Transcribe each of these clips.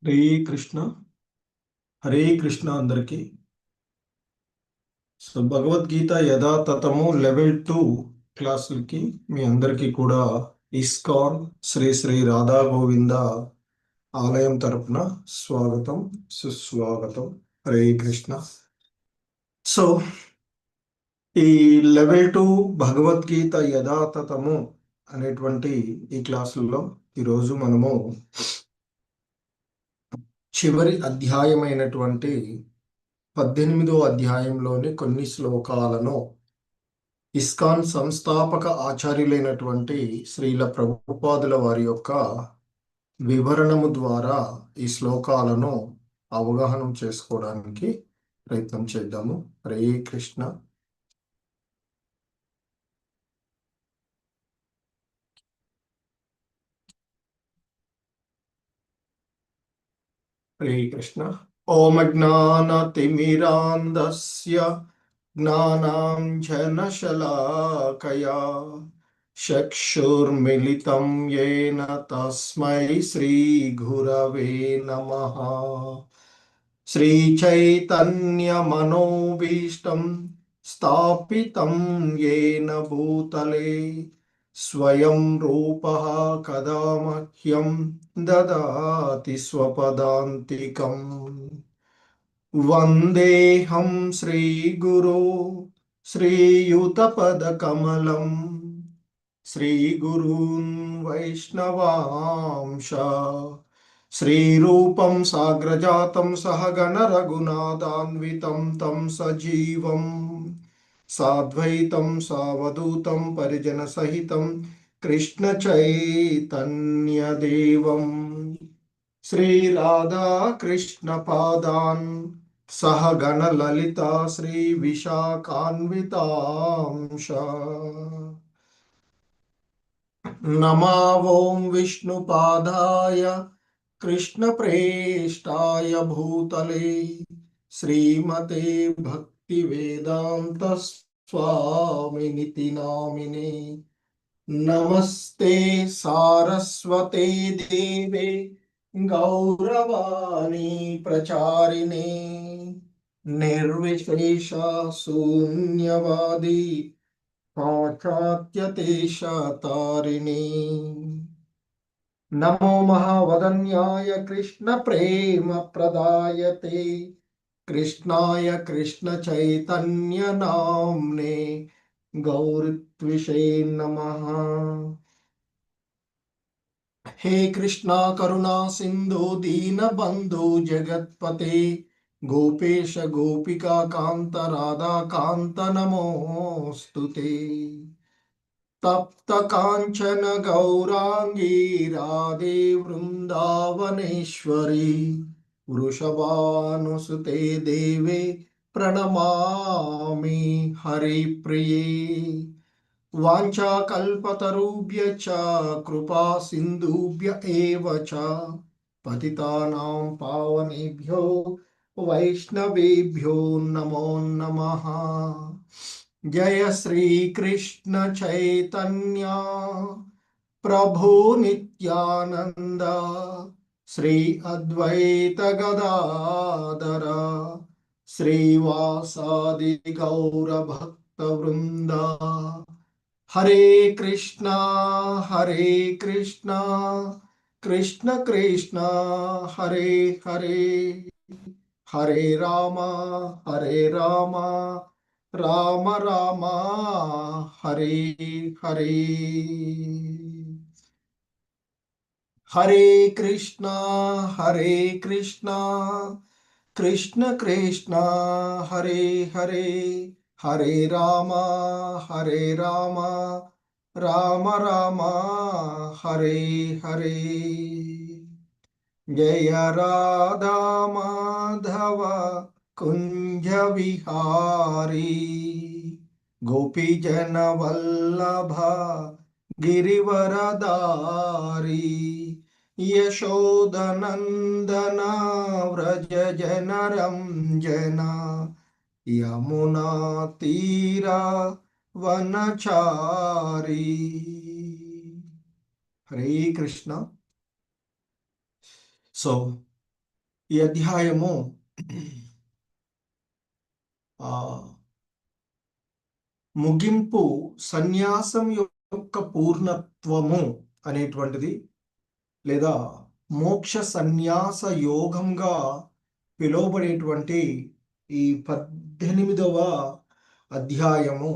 హరే కృష్ణ. హరే కృష్ణ అందరికి. So Bhagavad Gita యథాతథము level 2 క్లాసులకి మీ అందరికీ కూడా ఇస్కాన్ శ్రీ శ్రీ రాధా గోవింద ఆలయం తరపున స్వాగతం, సుస్వాగతం. హరే కృష్ణ. సో ఈ లెవెల్ 2 భగవద్గీత యథాతథము అనేటువంటి ఈ క్లాసుల్లో ఈరోజు మనము చివరి అధ్యాయమైనటువంటి 18వ అధ్యాయంలోని కొన్ని శ్లోకాలను ఇస్కాన్ సంస్థాపక ఆచార్యులైనటువంటి శ్రీల ప్రభుపాదుల వారి యొక్క వివరణము ద్వారా ఈ శ్లోకాలను అవగాహన చేసుకోవడానికి ప్రయత్నం చేద్దాము. హరే కృష్ణ. హరే కృష్ణ. ఓం అజ్ఞానతిమిరాంధస్య జ్ఞానాంజనశలాకయా చక్షుర్మిలితం యేన తస్మై శ్రీగురవే నమః. శ్రీచైతన్యమనోభీష్టం స్థాపితం యేన భూతలే స్వయం రూపః కదా మహ్యం దదాతి స్వపదాంతికం. వందేహం శ్రీగురో శ్రీయుతపదకమలం శ్రీగురూన్ వైష్ణవాంశ శ్రీరూపం సాగ్రజాతం సహగణ రఘునాథాన్వితం తం సజీవం సాద్వైతం సావధూతం పరిజన సహితం కృష్ణ చైతన్యదేవం శ్రీ రాధా కృష్ణ పాదాన్ సహగణ లలితా శ్రీ విశాఖాన్వితాంశ. నమా ఓం విష్ణుపాదాయ కృష్ణ ప్రేష్టాయ భూతలే శ్రీమతే భక్తి వేదాంత స్వామినితి నామినే. నమస్తే సారస్వతే దేవే గౌరవాణి ప్రచారిణే నిర్విశేష శూన్యవాది పాశ్చాత్యదేశతారిణే. నమో మహావదన్యాయ కృష్ణ ప్రేమ ప్రదాయతే కృష్ణాయ కృష్ణ చైతన్య నామ్నే గౌరత్విషే నమః. హే కృష్ణ కరుణా సింధు దీన బంధు జగత్పతే గోపేశ గోపికా కాంత రాధా కాంత నమోస్తుతే. తప్త కాంచన గౌరాంగీ రాధే వృందావనేశ్వరి వృషభానుసుతే దేవే ప్రణమామి హరిప్రియే. వాంఛాకల్పతరుభ్యశ్చ కృపా సింధుభ్య ఏవ చ పతితానాం పావనేభ్యో వైష్ణవేభ్యో నమో నమః. జయ శ్రీ కృష్ణ చైతన్య ప్రభు నిత్యానంద శ్రీ అద్వైత గదాధర శ్రీవాసాది గౌర భక్త వృంద. హరే కృష్ణ కృష్ణ కృష్ణ హరే హరే హరే రామ రామ రామ హరే హరే. హరే కృష్ణ కృష్ణ కృష్ణ హరే హరే హరే రామ రామ రామ హరే హరే. జయ రాధా మాధవ కుంజ విహారీ గోపీజన వల్లభ గిరివరదారి యశోదనందన వ్రజ జన రంజన యమునా తీర వనచారి. హరే కృష్ణ. సో ఈ అధ్యాయము ఆ ముగింపు సన్యాసం యొక్క పూర్ణత్వము అనేటువంటిది, లేదా మోక్ష సన్యాస యోగంగా పిలువబడేటువంటి ఈ 18వ అధ్యాయము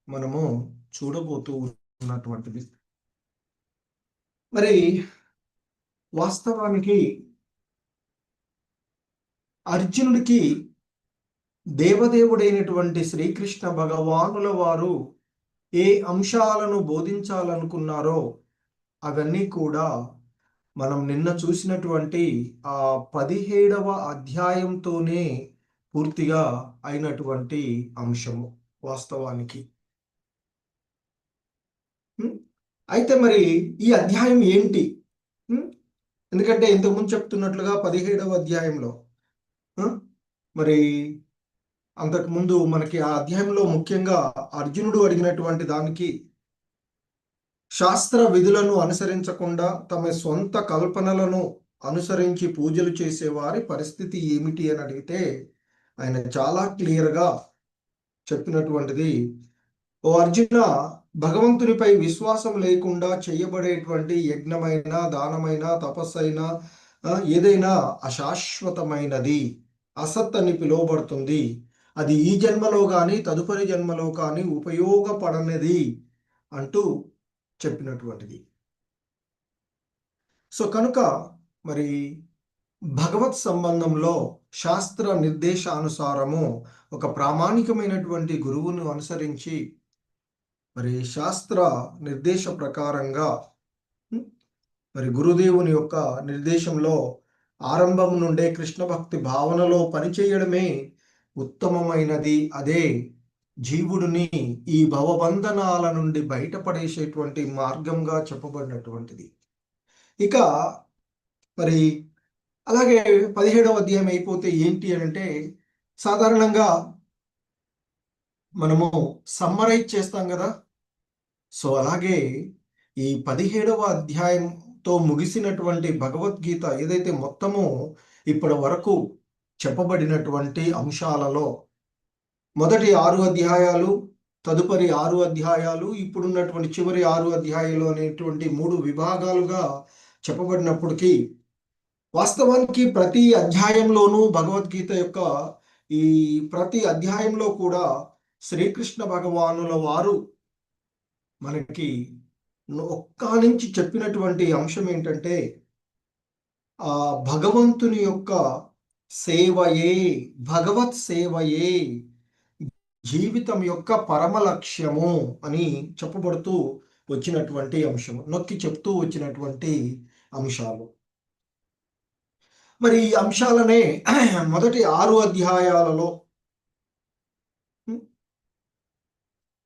మనము చూడబోతూ ఉన్నటువంటిది. మరి వాస్తవానికి అర్జునుడికి దేవదేవుడైనటువంటి శ్రీకృష్ణ భగవానుల వారు ఏ అంశాలను బోధించాలనుకున్నారో అవన్నీ కూడా మనం నిన్న చూసినటువంటి ఆ 17వ అధ్యాయంతోనే పూర్తిగా అయినటువంటి అంశము వాస్తవానికి. అయితే మరి ఈ అధ్యాయం ఏంటి? ఎందుకంటే ఇంతకుముందు చెప్తున్నట్లుగా 17వ అధ్యాయంలో మరి అంతకుముందు మనకి ఆ అధ్యాయంలో ముఖ్యంగా అర్జునుడు అడిగినటువంటి దానికి, శాస్త్ర విధులను అనుసరించకుండా తమ సొంత కల్పనలను అనుసరించి పూజలు చేసేవారి పరిస్థితి ఏమిటి అని అడిగితే ఆయన చాలా క్లియర్గా చెప్పినటువంటిది, ఓ అర్జున, భగవంతునిపై విశ్వాసం లేకుండా చేయబడేటువంటి యజ్ఞమైన, దానమైన, తపస్సైన ఏదైనా అశాశ్వతమైనది, అసత్ అని పిలువబడుతుంది. అది ఈ జన్మలో కానీ తదుపరి జన్మలో కానీ ఉపయోగపడనిది అంటూ చెప్పినటువంటిది. సో కనుక మరి భగవత్ సంబంధంలో శాస్త్ర నిర్దేశానుసారము ఒక ప్రామాణికమైనటువంటి గురువును అనుసరించి మరి శాస్త్ర నిర్దేశ ప్రకారంగా మరి గురుదేవుని యొక్క నిర్దేశంలో ఆరంభం నుండే కృష్ణ భక్తి భావనలో పనిచేయడమే ఉత్తమమైనది. అదే జీవుడిని ఈ భవబంధనాల నుండి బయటపడేసేటువంటి మార్గంగా చెప్పబడినటువంటిది. ఇక మరి అలాగే 17వ అధ్యాయం అయిపోతే ఏంటి అని అంటే, సాధారణంగా మనము సమ్మరైజ్ చేస్తాం కదా. సో అలాగే ఈ 17వ అధ్యాయంతో ముగిసినటువంటి భగవద్గీత ఏదైతే మొత్తము ఇప్పటి వరకు చెప్పబడినటువంటి అంశాలలో మొదటి 6 అధ్యాయాలు, తదుపరి 6 అధ్యాయాలు, ఇప్పుడున్నటువంటి చివరి 6 అధ్యాయాలు అనేటువంటి 3 విభాగాలుగా చెప్పబడినప్పటికీ, వాస్తవానికి ప్రతి అధ్యాయంలోనూ భగవద్గీత యొక్క ఈ ప్రతి అధ్యాయంలో కూడా శ్రీకృష్ణ భగవానుల వారు మనకి ఒక్క నుంచి చెప్పినటువంటి అంశం ఏంటంటే, ఆ భగవంతుని యొక్క సేవయే, భగవత్ సేవయే జీవితం యొక్క పరమ లక్ష్యము అని చెప్పబడుతూ వచ్చినటువంటి అంశము, నొక్కి చెప్తూ వచ్చినటువంటి అంశాలు. మరి ఈ అంశాలనే మొదటి 6 అధ్యాయాలలో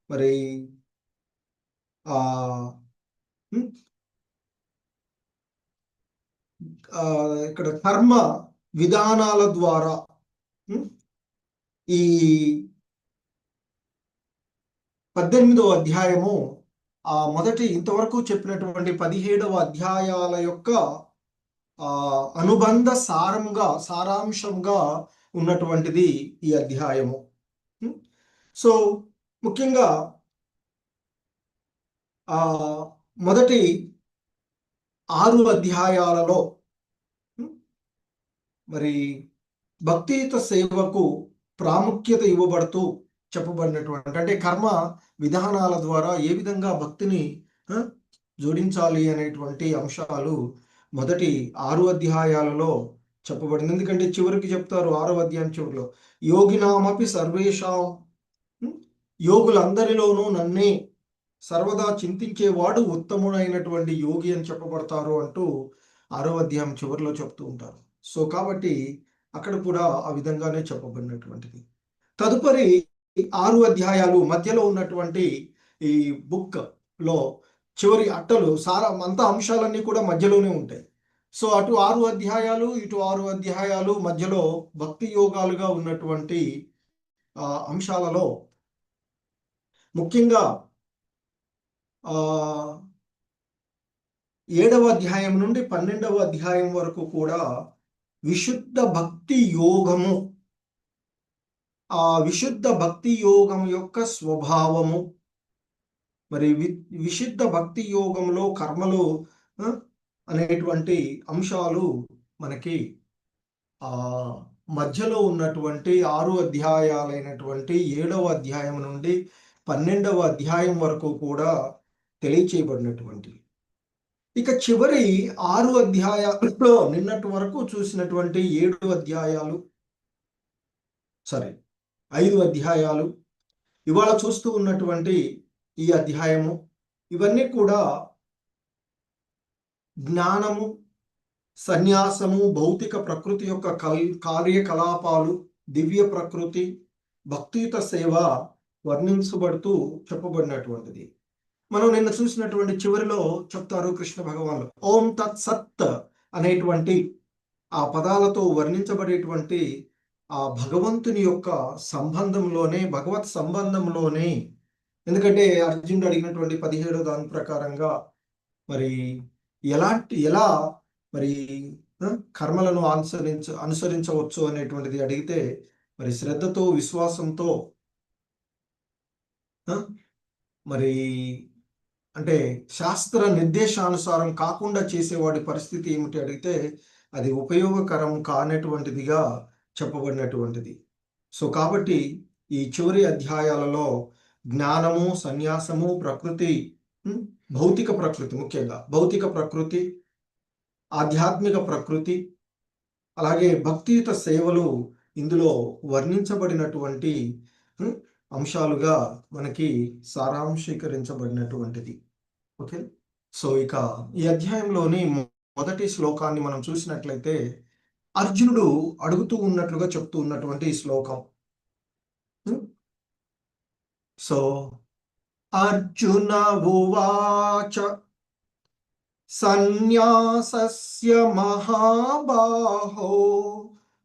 మరి ఇక్కడ కర్మ విధానాల ద్వారా ఈ 18వ అధ్యాయము ఆ మొదటి ఇంతవరకు చెప్పినటువంటి 17వ అధ్యాయాల యొక్క అనుబంధ సారాంశంగా ఉన్నటువంటిది ఈ అధ్యాయము. సో ముఖ్యంగా మొదటి 6 అధ్యాయాలలో మరి భక్తియుత సేవకు ప్రాముఖ్యత ఇవ్వబడుతూ చెప్పబడినటువంటి, అంటే కర్మ విధానాల ద్వారా ఏ విధంగా భక్తిని జోడించాలి అనేటువంటి అంశాలు మొదటి 6 అధ్యాయాలలో చెప్పబడింది. ఎందుకంటే చివరికి చెప్తారు 6వ అధ్యాయం చివరిలో, యోగినామపి సర్వేషాం, యోగులందరిలోనూ నన్నే సర్వదా చింతించేవాడు ఉత్తముడైనటువంటి యోగి అని చెప్పబడతారు అంటూ 6వ అధ్యాయం చివరిలో చెప్తూ ఉంటారు. సో కాబట్టి అక్కడ కూడా ఆ విధంగానే చెప్పబడినటువంటిది. తదుపరి 6 అధ్యాయాలు మధ్యలో ఉన్నటువంటి ఈ బుక్ లో చివరి అట్టలు అంతా అంశాలన్నీ కూడా మధ్యలోనే ఉంటాయి. సో అటు 6 అధ్యాయాలు, ఇటు 6 అధ్యాయాలు మధ్యలో భక్తి యోగాలుగా ఉన్నటువంటి అంశాలలో ముఖ్యంగా 7వ అధ్యాయం నుండి 12వ అధ్యాయం వరకు కూడా విశుద్ధ భక్తి యోగము, ఆ విశుద్ధ భక్తి యోగం యొక్క స్వభావము, మరి విశుద్ధ భక్తి యోగంలో కర్మలు అనేటువంటి అంశాలు మనకి ఆ మధ్యలో ఉన్నటువంటి 6 అధ్యాయాలైనటువంటి 7వ అధ్యాయం నుండి 12వ అధ్యాయం వరకు కూడా తెలియచేయబడినటువంటి. ఇక చివరి 6 అధ్యాయాలలో నిన్నటి వరకు చూసినటువంటి 7 అధ్యాయాలు, సరే 5 అధ్యాయాలు, ఇవాళ చూస్తూ ఉన్నటువంటి ఈ అధ్యాయము, ఇవన్నీ కూడా జ్ఞానము, సన్యాసము, భౌతిక ప్రకృతి యొక్క కార్యకలాపాలు, దివ్య ప్రకృతి, భక్తియుత సేవ వర్ణించబడుతూ చెప్పబడినటువంటిది. మనం నిన్న చూసినటువంటి చివరిలో చెప్తారు కృష్ణ భగవానులు, ఓం తత్ సత్ అనేటువంటి ఆ పదాలతో వర్ణించబడేటువంటి ఆ భగవంతుని యొక్క సంబంధంలోనే, భగవత్ సంబంధంలోనే, ఎందుకంటే అర్జునుడు అడిగినటువంటి 17వ దాని ప్రకారంగా మరి ఎలా మరి కర్మలను అనుసరించవచ్చు అనేటువంటిది అడిగితే, మరి శ్రద్ధతో, విశ్వాసంతో, మరి అంటే శాస్త్ర నిర్దేశానుసారం కాకుండా చేసేవాడి పరిస్థితి ఏమిటి అడిగితే, అది ఉపయోగకరం కానటువంటిదిగా చెప్పబడినటువంటిది. సో కాబట్టి ఈ చివరి అధ్యాయాలలో జ్ఞానము, సన్యాసము, ప్రకృతి, భౌతిక ప్రకృతి, ముఖ్యంగా భౌతిక ప్రకృతి, ఆధ్యాత్మిక ప్రకృతి, అలాగే భక్తియుత సేవలు ఇందులో వర్ణించబడినటువంటి అంశాలుగా మనకి సారాంశీకరించబడినటువంటిది. ఓకే, సో ఇక ఈ అధ్యాయంలోని మొదటి శ్లోకాన్ని మనం చూసినట్లయితే, అర్జునుడు అడుగుతూ ఉన్నట్లుగా చెప్తూ ఉన్నటువంటి ఈ శ్లోకం. సో అర్జున ఉవాచ సన్యాసస్య మహాబాహో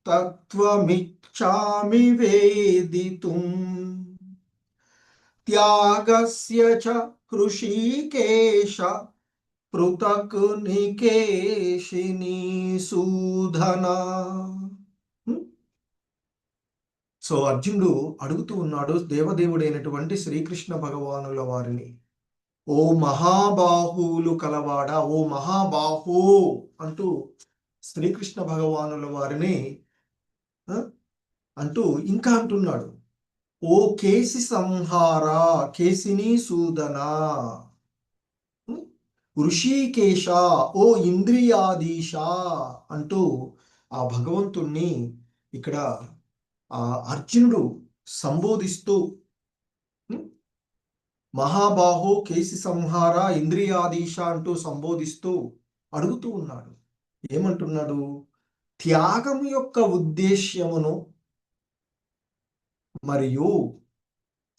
తత్వమిచ్ఛామి వేదితుం త్యాగస్య చ హృషీకేశ పృథక్ నికేశినీ సూదన. సో అర్జునుడు అడుగుతూ ఉన్నాడు దేవదేవుడైనటువంటి శ్రీకృష్ణ భగవానుల వారిని, ఓ మహాబాహువులు కలవాడా, ఓ మహాబాహు అంటూ శ్రీకృష్ణ భగవానుల వారిని అంటూ ఇంకా అంటున్నాడు, ఓ కేసి సంహార కేసిని సూదన, ఋషికేశ, ఓ ఇంద్రియాధీశ అంటూ ఆ భగవంతుణ్ణి ఇక్కడ ఆ అర్జునుడు సంబోధిస్తూ, మహాబాహో కేసి సంహార ఇంద్రియాధీశ అంటూ సంబోధిస్తూ అడుగుతూ ఉన్నాడు. ఏమంటున్నాడు? త్యాగం యొక్క ఉద్దేశ్యమును మరియు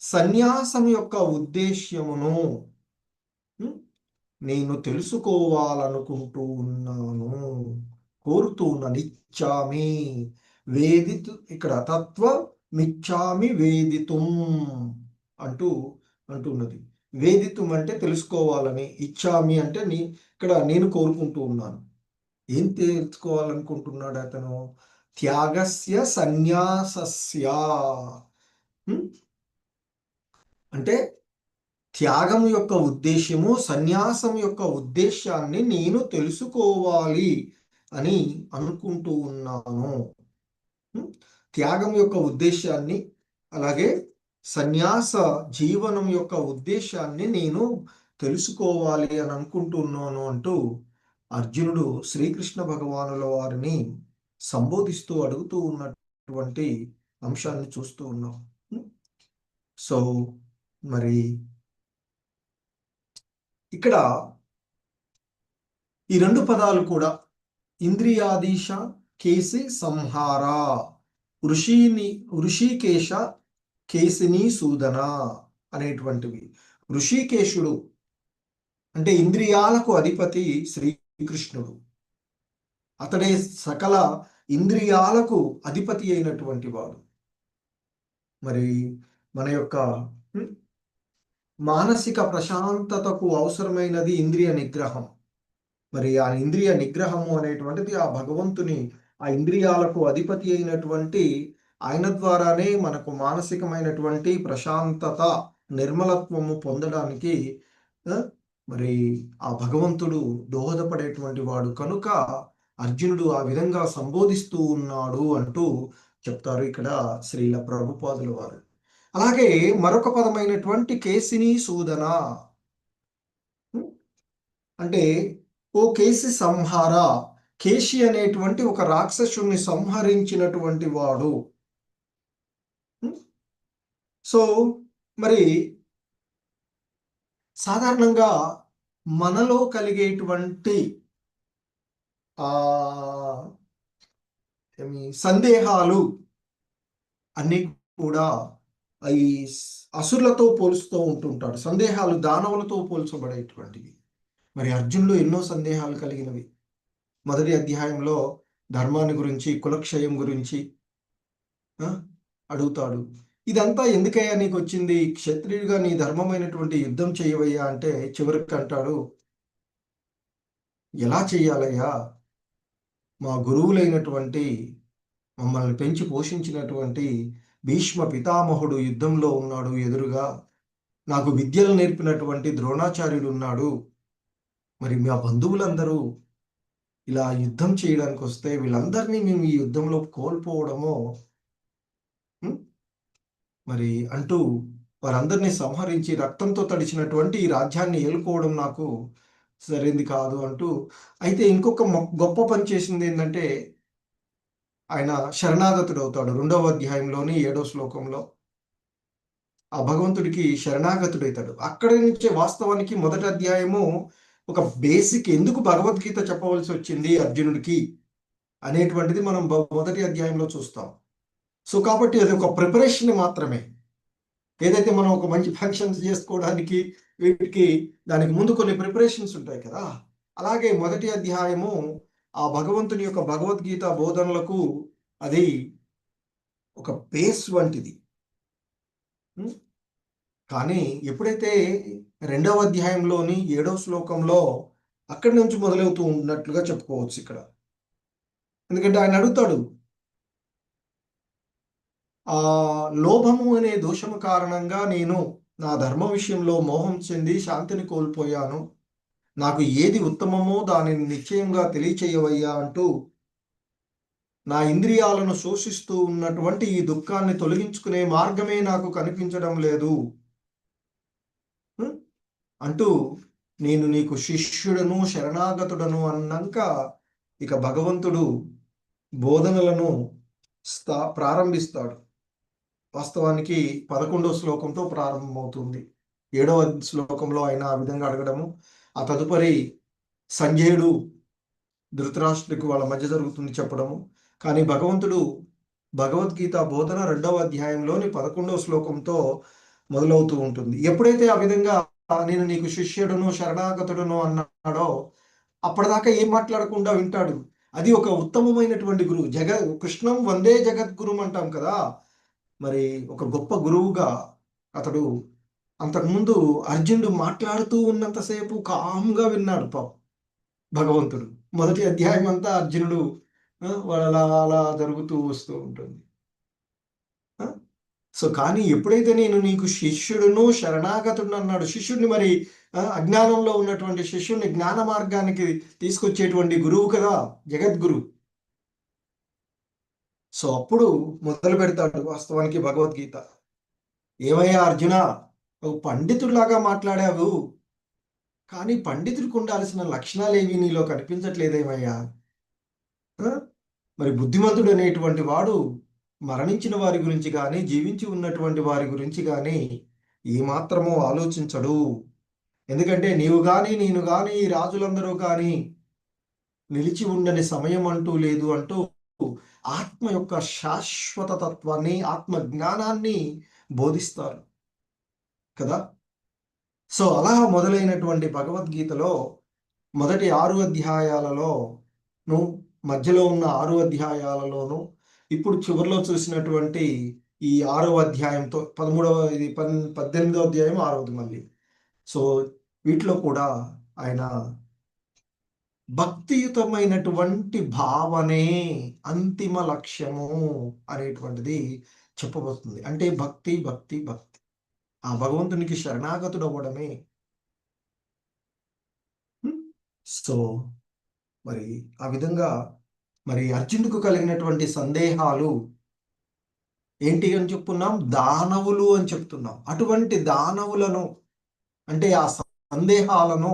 సన్యాసం యొక్క ఉద్దేశ్యమును నేను తెలుసుకోవాలనుకుంటూ ఉన్నాను, కోరుతూ ఉన్నాను. ఇచ్చామి వేదితు, ఇక్కడ తత్వ మిచ్చామి వేదితుం అంటూ అంటున్నది. వేదితుం అంటే తెలుసుకోవాలని, ఇచ్చామి అంటే ఇక్కడ నేను కోరుకుంటూ ఉన్నాను. ఏం తెలుసుకోవాలనుకుంటున్నాడు అతను? త్యాగస్య సన్యాసస్య అంటే త్యాగం యొక్క ఉద్దేశ్యము, సన్యాసం యొక్క ఉద్దేశాన్ని నేను తెలుసుకోవాలి అని అనుకుంటూ ఉన్నాను. త్యాగం యొక్క ఉద్దేశాన్ని, అలాగే సన్యాస జీవనం యొక్క ఉద్దేశాన్ని నేను తెలుసుకోవాలి అని అనుకుంటున్నాను అంటూ అర్జునుడు శ్రీకృష్ణ భగవానుల వారిని సంబోధిస్తూ అడుగుతూ ఉన్నటువంటి అంశాన్ని చూస్తూ ఉన్నాం. సో మరి ఇక్కడ ఈ రెండు పదాలు కూడా ఇంద్రియాధీశ, కేసి సంహార, ఋషికేశ, కేసిని సూదన అనేటువంటివి. ఋషికేశుడు అంటే ఇంద్రియాలకు అధిపతి శ్రీకృష్ణుడు, అతడే సకల ఇంద్రియాలకు అధిపతి అయినటువంటి వాడు. మరి మన యొక్క మానసిక ప్రశాంతతకు అవసరమైనది ఇంద్రియ నిగ్రహం. మరి ఆ ఇంద్రియ నిగ్రహము అనేటువంటిది ఆ భగవంతుని ఆ ఇంద్రియాలకు అధిపతి అయినటువంటి ఆయన ద్వారానే మనకు మానసికమైనటువంటి ప్రశాంతత, నిర్మలత్వము పొందడానికి ఆ, మరి ఆ భగవంతుడు దోహదపడేటువంటి వాడు కనుక అర్జునుడు ఆ విధంగా సంబోధిస్తూ ఉన్నాడు అంటూ చెప్తారు ఇక్కడ శ్రీల ప్రభుపాదుల వారు. అలాగే మరొక పదమైనటువంటి కేసిని సూదన, అంటే ఓ కేసి సంహార, కేశి అనేటువంటి ఒక రాక్షసుని సంహరించినటువంటి వాడు. సో మరి సాధారణంగా మనలో కలిగేటువంటి ఆ సందేహాలు అన్నీ కూడా ఈ అసురులతో పోలుస్తూ ఉంటుంటాడు. సందేహాలు దానవులతో పోల్చబడేటువంటివి. మరి అర్జునుడు ఎన్నో సందేహాలు కలిగినవి. మొదటి అధ్యాయంలో ధర్మాన్ని గురించి, కులక్షయం గురించి అడుగుతాడు. ఇదంతా ఎందుకయ్యా నీకు వచ్చింది? క్షత్రియుడిగా నీ ధర్మమైనటువంటి యుద్ధం చేయవయ్యా అంటే చివరికి అంటాడు, ఎలా చెయ్యాలయ్యా? మా గురువులైనటువంటి, మమ్మల్ని పెంచి పోషించినటువంటి భీష్మ పితామహుడు యుద్ధంలో ఉన్నాడు ఎదురుగా. నాకు విద్యలు నేర్పినటువంటి ద్రోణాచార్యుడు ఉన్నాడు. మరి మా బంధువులందరూ ఇలా యుద్ధం చేయడానికి వస్తే వీళ్ళందరినీ మేము ఈ యుద్ధంలో కోల్పోవడమో మరి అంటూ వారందరినీ సంహరించి రక్తంతో తడిచినటువంటి ఈ రాజ్యాన్ని ఏలుకోవడం నాకు సరైంది కాదు అంటూ, అయితే ఇంకొక గొప్ప పని చేసింది ఏంటంటే ఆయన శరణాగతుడు అవుతాడు. 2వ అధ్యాయంలోని 7వ శ్లోకంలో ఆ భగవంతుడికి శరణాగతుడవుతాడు. అక్కడి నుంచే వాస్తవానికి మొదటి అధ్యాయము ఒక బేసిక్, ఎందుకు భగవద్గీత చెప్పవలసి వచ్చింది అర్జునుడికి అనేటువంటిది మనం మొదటి అధ్యాయంలో చూస్తాం. సో కాబట్టి అది ఒక ప్రిపరేషన్ మాత్రమే. ఏదైతే మనం ఒక మంచి ఫంక్షన్స్ చేసుకోవడానికి వీటికి దానికి ముందు కొన్ని ప్రిపరేషన్స్ ఉంటాయి కదా, అలాగే మొదటి అధ్యాయము ఆ భగవంతుని యొక్క భగవద్గీత బోధనలకు అది ఒక బేస్ వంటిది. కానీ ఎప్పుడైతే 2వ అధ్యాయంలోని 7వ శ్లోకంలో అక్కడి నుంచి మొదలవుతూ ఉన్నట్లుగా చెప్పుకోవచ్చు ఇక్కడ. ఎందుకంటే ఆయన అడుగుతాడు, ఆ లోభము అనే దోషము కారణంగా నేను నా ధర్మ విషయంలో మోహం చెంది శాంతిని కోల్పోయాను. నాకు ఏది ఉత్తమమో దానిని నిశ్చయంగా తెలియచేయవయ్యా అంటూ నా ఇంద్రియాలను శోషిస్తూ ఉన్నటువంటి ఈ దుఃఖాన్ని తొలగించుకునే మార్గమే నాకు కనిపించడం లేదు అంటూ నేను నీకు శిష్యుడను శరణాగతుడను అన్నాక ఇక భగవంతుడు బోధనలను ప్రారంభిస్తాడు. వాస్తవానికి 11వ శ్లోకంతో ప్రారంభమవుతుంది. 7వ శ్లోకంలో ఆయన ఆ విధంగా అడగడము, ఆ తదుపరి సంజయుడు ధృతరాష్ట్రుడికి వాళ్ళ మధ్య జరుగుతుంది చెప్పడము. కానీ భగవంతుడు భగవద్గీత బోధన 2వ అధ్యాయంలోని 11వ శ్లోకంతో మొదలవుతూ ఉంటుంది. ఎప్పుడైతే ఆ విధంగా నేను నీకు శిష్యుడును శరణాగతుడును అన్నాడో అప్పటిదాకా ఏం మాట్లాడకుండా వింటాడు. అది ఒక ఉత్తమమైనటువంటి గురువు. కృష్ణం వందే జగద్గురుం అంటాం కదా, మరి ఒక గొప్ప గురువుగా అతడు అంతకుముందు అర్జునుడు మాట్లాడుతూ ఉన్నంతసేపు కామ్గా విన్నాడు భగవంతుడు. మొదటి అధ్యాయం అంతా అర్జునుడు అలా అలా జరుగుతూ వస్తూ ఉంటుంది. సో కానీ ఎప్పుడైతే నేను నీకు శిష్యుడును శరణాగతుడు అన్నాడు, శిష్యుడిని మరి అజ్ఞానంలో ఉన్నటువంటి శిష్యుడిని జ్ఞాన మార్గానికి తీసుకొచ్చేటువంటి గురువు కదా, జగద్గురు. సో అప్పుడు మొదలు పెడతాడు వాస్తవానికి భగవద్గీత. ఏమయ్యా అర్జున, నువ్వు పండితుడిలాగా మాట్లాడావు, కానీ పండితుడికి ఉండాల్సిన లక్షణాలేవి నీలో కనిపించట్లేదేమయ్యా. మరి బుద్ధిమంతుడు అనేటువంటి వాడు మరణించిన వారి గురించి కానీ జీవించి ఉన్నటువంటి వారి గురించి కానీ ఏమాత్రమో ఆలోచించడు. ఎందుకంటే నీవు కానీ నేను కానీ ఈ రాజులందరూ కానీ నిలిచి ఉండని సమయం అంటూ లేదు అంటూ ఆత్మ యొక్క శాశ్వత తత్వాన్ని, ఆత్మ జ్ఞానాన్ని బోధిస్తారు కదా. సో అలా మొదలైనటువంటి భగవద్గీతలో మొదటి 6 అధ్యాయాలలోను, మధ్యలో ఉన్న 6 అధ్యాయాలలోను, ఇప్పుడు చివరిలో చూసినటువంటి ఈ 6వ అధ్యాయంతో 18వ అధ్యాయం 6వది మళ్ళీ. సో వీటిలో కూడా ఆయన భక్తియుతమైనటువంటి భావనే అంతిమ లక్ష్యము అనేటువంటిది చెప్పబోతుంది. అంటే భక్తి, భక్తి, భక్తి. ఆ భగవంతునికి శరణాగతుడవ్వడమే. హ్మ్. సో, మరి ఆ విధంగా మరి అర్జునుడికి కలిగినటువంటి సందేహాలు ఏంటి అని చెప్పుకున్నాం? దానవులు అని చెప్తున్నాం. అటువంటి దానవులను అంటే ఆ సందేహాలను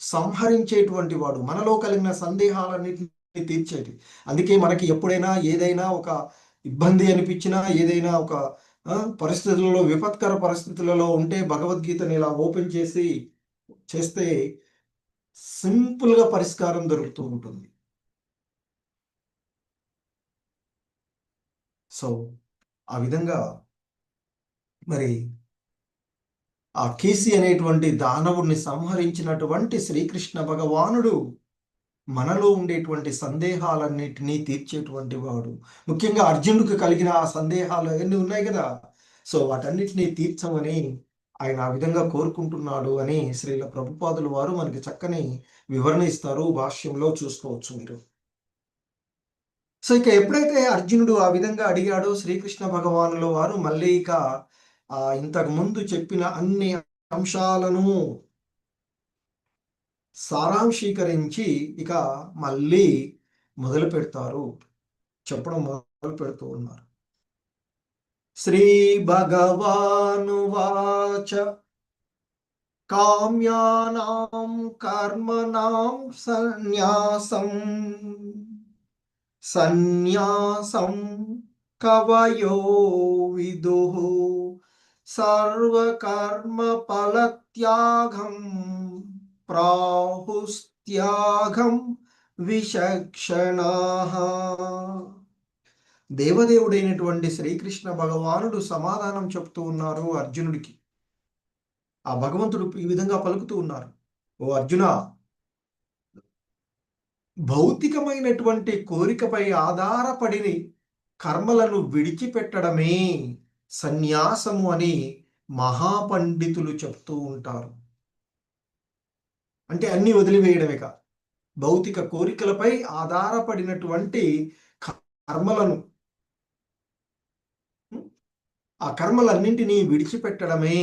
సంహరించేటువంటి వాడు, మనలో కలిగిన సందేహాలన్నిటిని తీర్చేటి. అందుకే మనకి ఎప్పుడైనా ఏదైనా ఒక ఇబ్బంది అనిపించినా, ఏదైనా ఒక పరిస్థితులలో, విపత్కర పరిస్థితులలో ఉంటే భగవద్గీతని ఇలా ఓపెన్ చేసి చేస్తే సింపుల్‌గా పరిష్కారం దొరుకుతూ ఉంటుంది. సో, ఆ విధంగా మరి ఆ కేసి అనేటువంటి దానవుడిని సంహరించినటువంటి శ్రీకృష్ణ భగవానుడు మనలో ఉండేటువంటి సందేహాలన్నిటినీ తీర్చేటువంటి వాడు. ముఖ్యంగా అర్జునుడికి కలిగిన ఆ సందేహాలు అవన్నీ ఉన్నాయి కదా! సో, వాటన్నిటిని తీర్చమని ఆయన ఆ విధంగా కోరుకుంటున్నాడు అని శ్రీల ప్రభుపాదుల వారు మనకి చక్కని వివరణ ఇస్తారు. భాష్యంలో చూసుకోవచ్చు మీరు. సో, ఇక ఎప్పుడైతే అర్జునుడు ఆ విధంగా అడిగాడో శ్రీకృష్ణ భగవానుల వారు మళ్ళీ ఇక ఇంతకుముందు చెప్పిన అన్ని అంశాలను సారాంశీకరించి ఇక మళ్ళీ మొదలుపెడతారు. చెప్పడం మొదలుపెడుతూ ఉన్నారు. శ్రీ భగవానువాచ కామ్యానాం కర్మణాం సన్యాసం కవయో విదుః సర్వకర్మ ఫలత్యాగం ప్రాహుస్త్యాగం విచక్షణాః. దేవదేవుడైనటువంటి శ్రీకృష్ణ భగవానుడు సమాధానం చెప్తూ ఉన్నారు అర్జునుడికి. ఆ భగవంతుడు ఈ విధంగా పలుకుతూ ఉన్నారు. ఓ అర్జున, భౌతికమైనటువంటి కోరికపై ఆధారపడి కర్మలను విడిచిపెట్టడమే సన్యాసము అని మహాపండితులు చెప్తూ ఉంటారు. అంటే అన్ని వదిలివేయడమే కాదు, భౌతిక కోరికలపై ఆధారపడినటువంటి కర్మలను, ఆ కర్మలన్నింటినీ విడిచిపెట్టడమే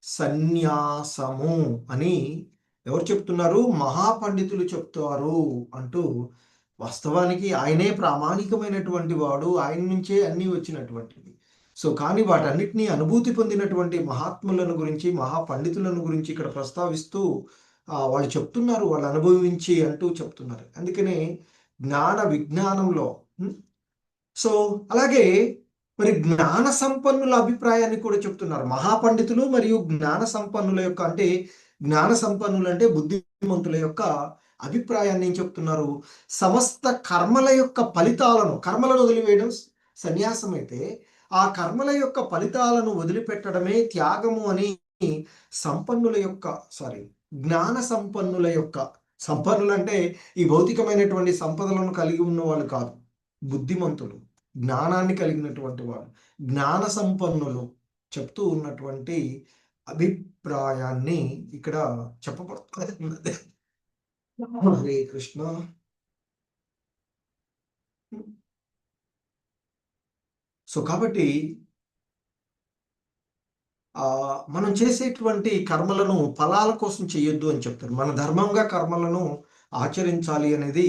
సన్యాసము అని ఎవరు చెప్తున్నారు? మహాపండితులు చెప్తారు అంటూ. వాస్తవానికి ఆయనే ప్రామాణికమైనటువంటి వాడు, ఆయన నుంచే అన్నీ వచ్చినటువంటివి. సో కానీ వాటన్నిటినీ అనుభూతి పొందినటువంటి మహాత్ములను గురించి, మహాపండితులను గురించి ఇక్కడ ప్రస్తావిస్తూ వాళ్ళు చెప్తున్నారు, వాళ్ళు అనుభవించి అంటూ చెప్తున్నారు. అందుకనే జ్ఞాన విజ్ఞానంలో సో అలాగే మరి జ్ఞాన సంపన్నుల అభిప్రాయాన్ని కూడా చెప్తున్నారు మహాపండితులు. మరియు జ్ఞాన సంపన్నుల యొక్క, అంటే జ్ఞాన సంపన్నులు అంటే బుద్ధిమంతుల యొక్క అభిప్రాయాన్ని ఏం చెప్తున్నారు? సమస్త కర్మల యొక్క ఫలితాలను, కర్మలను వదిలివేయడం సన్యాసం అయితే, ఆ కర్మల యొక్క ఫలితాలను వదిలిపెట్టడమే త్యాగము అని సంపన్నుల యొక్క, జ్ఞాన సంపన్నుల యొక్క, సంపన్నులు అంటే ఈ భౌతికమైనటువంటి సంపదలను కలిగి ఉన్న వాళ్ళు కాదు, బుద్ధిమంతులు, జ్ఞానాన్ని కలిగినటువంటి వాడు, జ్ఞాన సంపన్నులు చెప్తూ ఉన్నటువంటి అభిప్రాయాన్ని ఇక్కడ చెప్పబడుతున్నది. హరే కృష్ణ. సో కాబట్టి మనం చేసేటువంటి కర్మలను ఫలాల కోసం చేయొద్దు అని చెప్తారు. మన ధర్మంగా కర్మలను ఆచరించాలి అనేది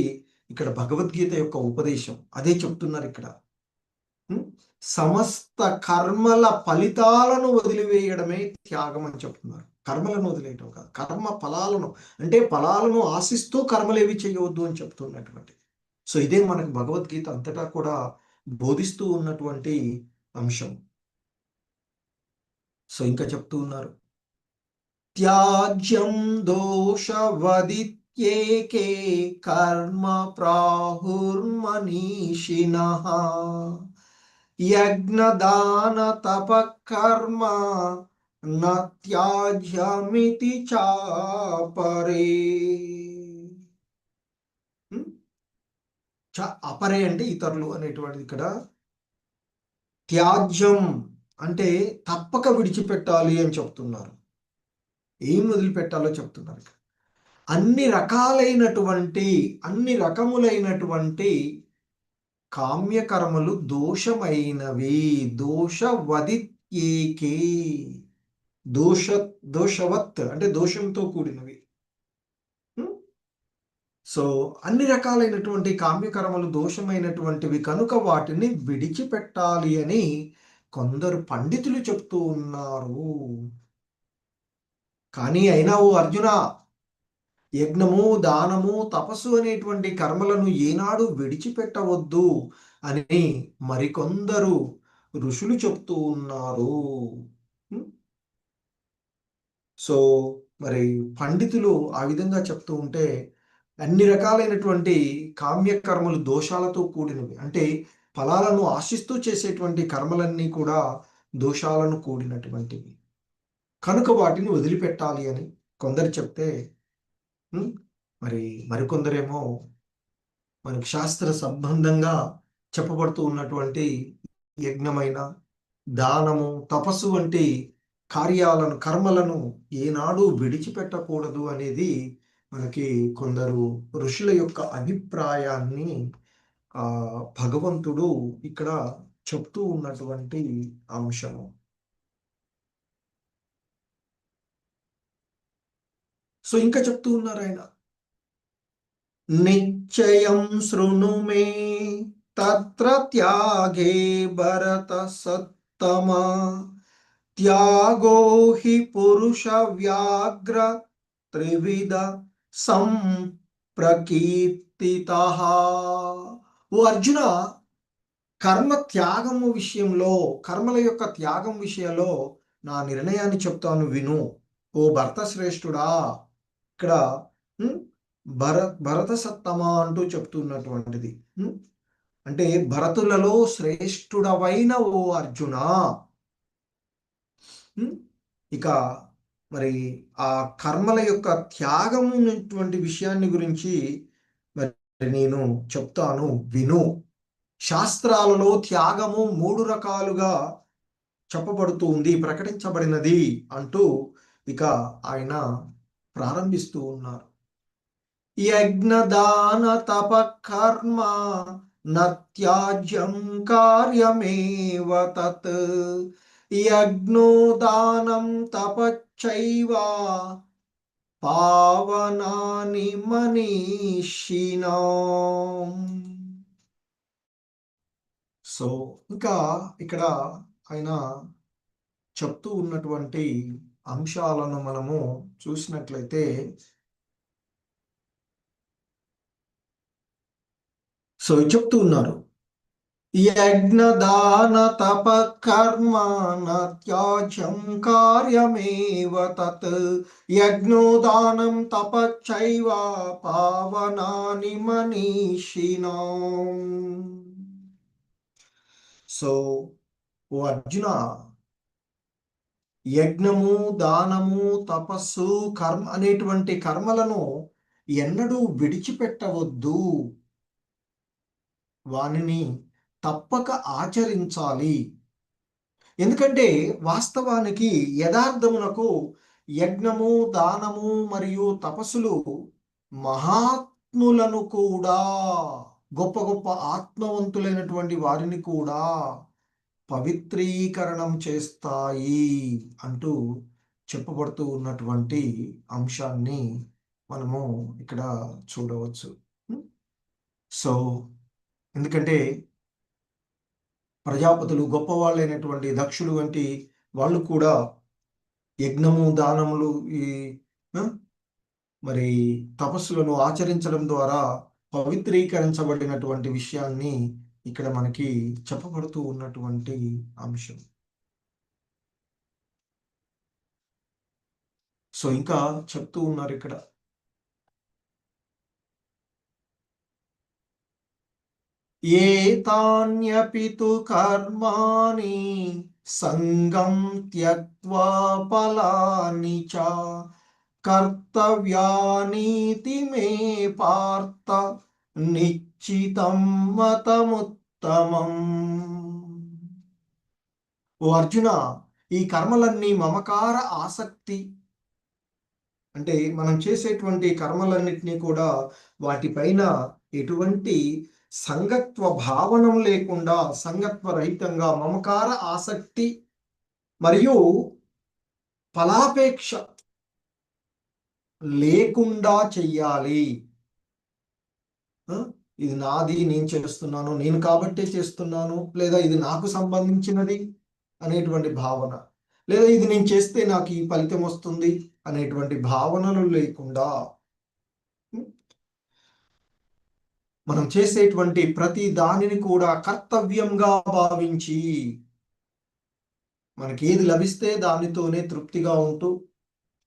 ఇక్కడ భగవద్గీత యొక్క ఉపదేశం. అదే చెప్తున్నారు ఇక్కడ. సమస్త కర్మల ఫలితాలను వదిలివేయడమే త్యాగం అని చెప్తున్నారు. కర్మలను వదిలేయటం కాదు, కర్మ ఫలాలను, అంటే ఫలాలను ఆశిస్తూ కర్మలేవి చేయవద్దు అని చెప్తున్నటువంటి. సో ఇదే మనకు భగవద్గీత అంతటా కూడా బోధిస్తూ ఉన్నటువంటి అంశం. సో ఇంకా చెప్తూ ఉన్నారు, త్యాజ్యం దోషవదిత్యేకే కర్మ ప్రాహుర్మనీషిణః యజ్ఞదాన తపకర్మ నత్యాజ్యమితి చాపరే. అపరే అంటే ఇతరులు అనేటువంటిది ఇక్కడ. త్యాజ్యం అంటే తప్పక విడిచిపెట్టాలి అని చెప్తున్నారు. ఏం వదిలిపెట్టాలో చెప్తున్నారు. అన్ని రకాలైనటువంటి అన్ని రకములైనటువంటి కామ్యకర్మలు దోషమైనవి. దోషవదిత్యేకే. దోష దోషవత్ అంటే దోషంతో కూడినవి. సో అన్ని రకాలైనటువంటి కామ్యకర్మలు దోషమైనటువంటివి కనుక వాటిని విడిచిపెట్టాలి అని కొందరు పండితులు చెప్తూ ఉన్నారు. కానీ అయినా ఓ అర్జున, యజ్ఞము, దానము, తపస్సు అనేటువంటి కర్మలను ఏనాడు విడిచిపెట్టవద్దు అని మరికొందరు ఋషులు చెప్తూ ఉన్నారు. సో మరి పండితులు ఆ విధంగా చెప్తూ ఉంటే అన్ని రకాలైనటువంటి కామ్యకర్మలు దోషాలతో కూడినవి. అంటే ఫలాలను ఆశిస్తూ చేసేటువంటి కర్మలన్నీ కూడా దోషాలను కూడినటువంటివి కనుక వాటిని వదిలిపెట్టాలి అని కొందరు చెప్తే, మరి మరికొందరేమో మనకి శాస్త్ర సంబంధంగా చెప్పబడుతూ ఉన్నటువంటి యజ్ఞమైన, దానము, తపస్సు వంటి కార్యాలను, కర్మలను ఏనాడు విడిచిపెట్టకూడదు అనేది మనకి కొందరు ఋషుల యొక్క అభిప్రాయాన్ని భగవంతుడు ఇక్కడ చెప్తూ ఉన్నటువంటి అంశము. సో ఇంకా చెప్తూ ఉన్నారు ఆయన, నిశ్చయం శృణు మే తత్ర త్యాగే భరత సత్తమ త్యాగో హి పురుష వ్యాఘ్ర త్రివిధ సంప్రకీర్తితః. ఓ అర్జున, కర్మ త్యాగము విషయంలో, కర్మల యొక్క త్యాగం విషయంలో నా నిర్ణయాన్ని చెప్తాను విను. ఓ భరత శ్రేష్ఠుడా. ఇక్కడ భరత సత్తమ అంటూ చెప్తున్నటువంటిది అంటే భరతులలో శ్రేష్ఠుడవైన ఓ అర్జున. ఇక మరి ఆ కర్మల యొక్క త్యాగం ఉన్నటువంటి విషయాన్ని గురించి మరి నేను చెప్తాను విను. శాస్త్రాలలో త్యాగము 3 రకాలుగా చెప్పబడుతూ ఉంది, ప్రకటించబడినది అంటూ ఇక ఆయన ప్రారంభిస్తూ ఉన్నారు. యజ్ఞదాన తప కర్మ నత్యాజ్యం కార్యమేవ తత్ యజ్ఞో దానం తపశ్చైవ పావనాని మనీషిణాం. సో ఇంకా ఇక్కడ ఆయన చెప్తూ ఉన్నటువంటి అంశాలను మనము చూసినట్లయితే, సో చెప్తూ ఉన్నారు, యజ్ఞదాన తప కర్మ నత్యాజ్యం కార్యమేవ తత్ యజ్ఞోదానం తపశ్చైవ పావనాని మనీషిణాం. సో ఓ అర్జున, యజ్ఞము, దానము, తపస్సు, కర్మ అనేటువంటి కర్మలను ఎన్నడూ విడిచిపెట్టవద్దు. వానిని తప్పక ఆచరించాలి. ఎందుకంటే వాస్తవానికి యథార్థమునకు యజ్ఞము, దానము మరియు తపస్సులు మహాత్ములను కూడా, గొప్ప గొప్ప ఆత్మవంతులైనటువంటి వారిని కూడా పవిత్రీకరణం చేస్తాయి అంటూ చెప్పబడుతూ ఉన్నటువంటి అంశాన్ని మనము ఇక్కడ చూడవచ్చు. సో ఎందుకంటే ప్రజాపతులు, గొప్పవాళ్ళైనటువంటి దక్షుడు వంటి వాళ్ళు కూడా యజ్ఞము, దానములు, ఈ మరి తపస్సులను ఆచరించడం ద్వారా పవిత్రీకరించబడినటువంటి విషయాన్ని ఇక్కడ మనకి చెప్పబడుతూ ఉన్నటువంటి అంశం. సో ఇంకా చెప్తూ ఉన్నారు ఇక్కడ, ఏతాన్యపి తు కర్మాణి సంగం త్యక్త్వా ఫలాని చ కర్తవ్యానీతి మే పార్థ నిశ్చితం మతముత్తమం. ఓ అర్జున, ఈ కర్మలన్నీ మమకార ఆసక్తి అంటే మనం చేసేటువంటి కర్మలన్నిటినీ కూడా వాటిపైన ఎటువంటి సంగత్వ భావనం లేకుండా, సంగత్వ రహితంగా, మమకార ఆసక్తి మరియు ఫలాపేక్ష లేకుండా చెయ్యాలి. ఇది నాది, నేను చేస్తున్నాను, నేను కాబట్టే చేస్తున్నాను, లేదా ఇది నాకు సంబంధించినది అనేటువంటి భావన, లేదా ఇది నేను చేస్తే నాకు ఈ ఫలితం వస్తుంది అనేటువంటి భావనలు లేకుండా మనం చేసేటువంటి ప్రతి దానిని కూడా కర్తవ్యంగా భావించి మనకి ఏది లభిస్తే దానితోనే తృప్తిగా ఉంటూ,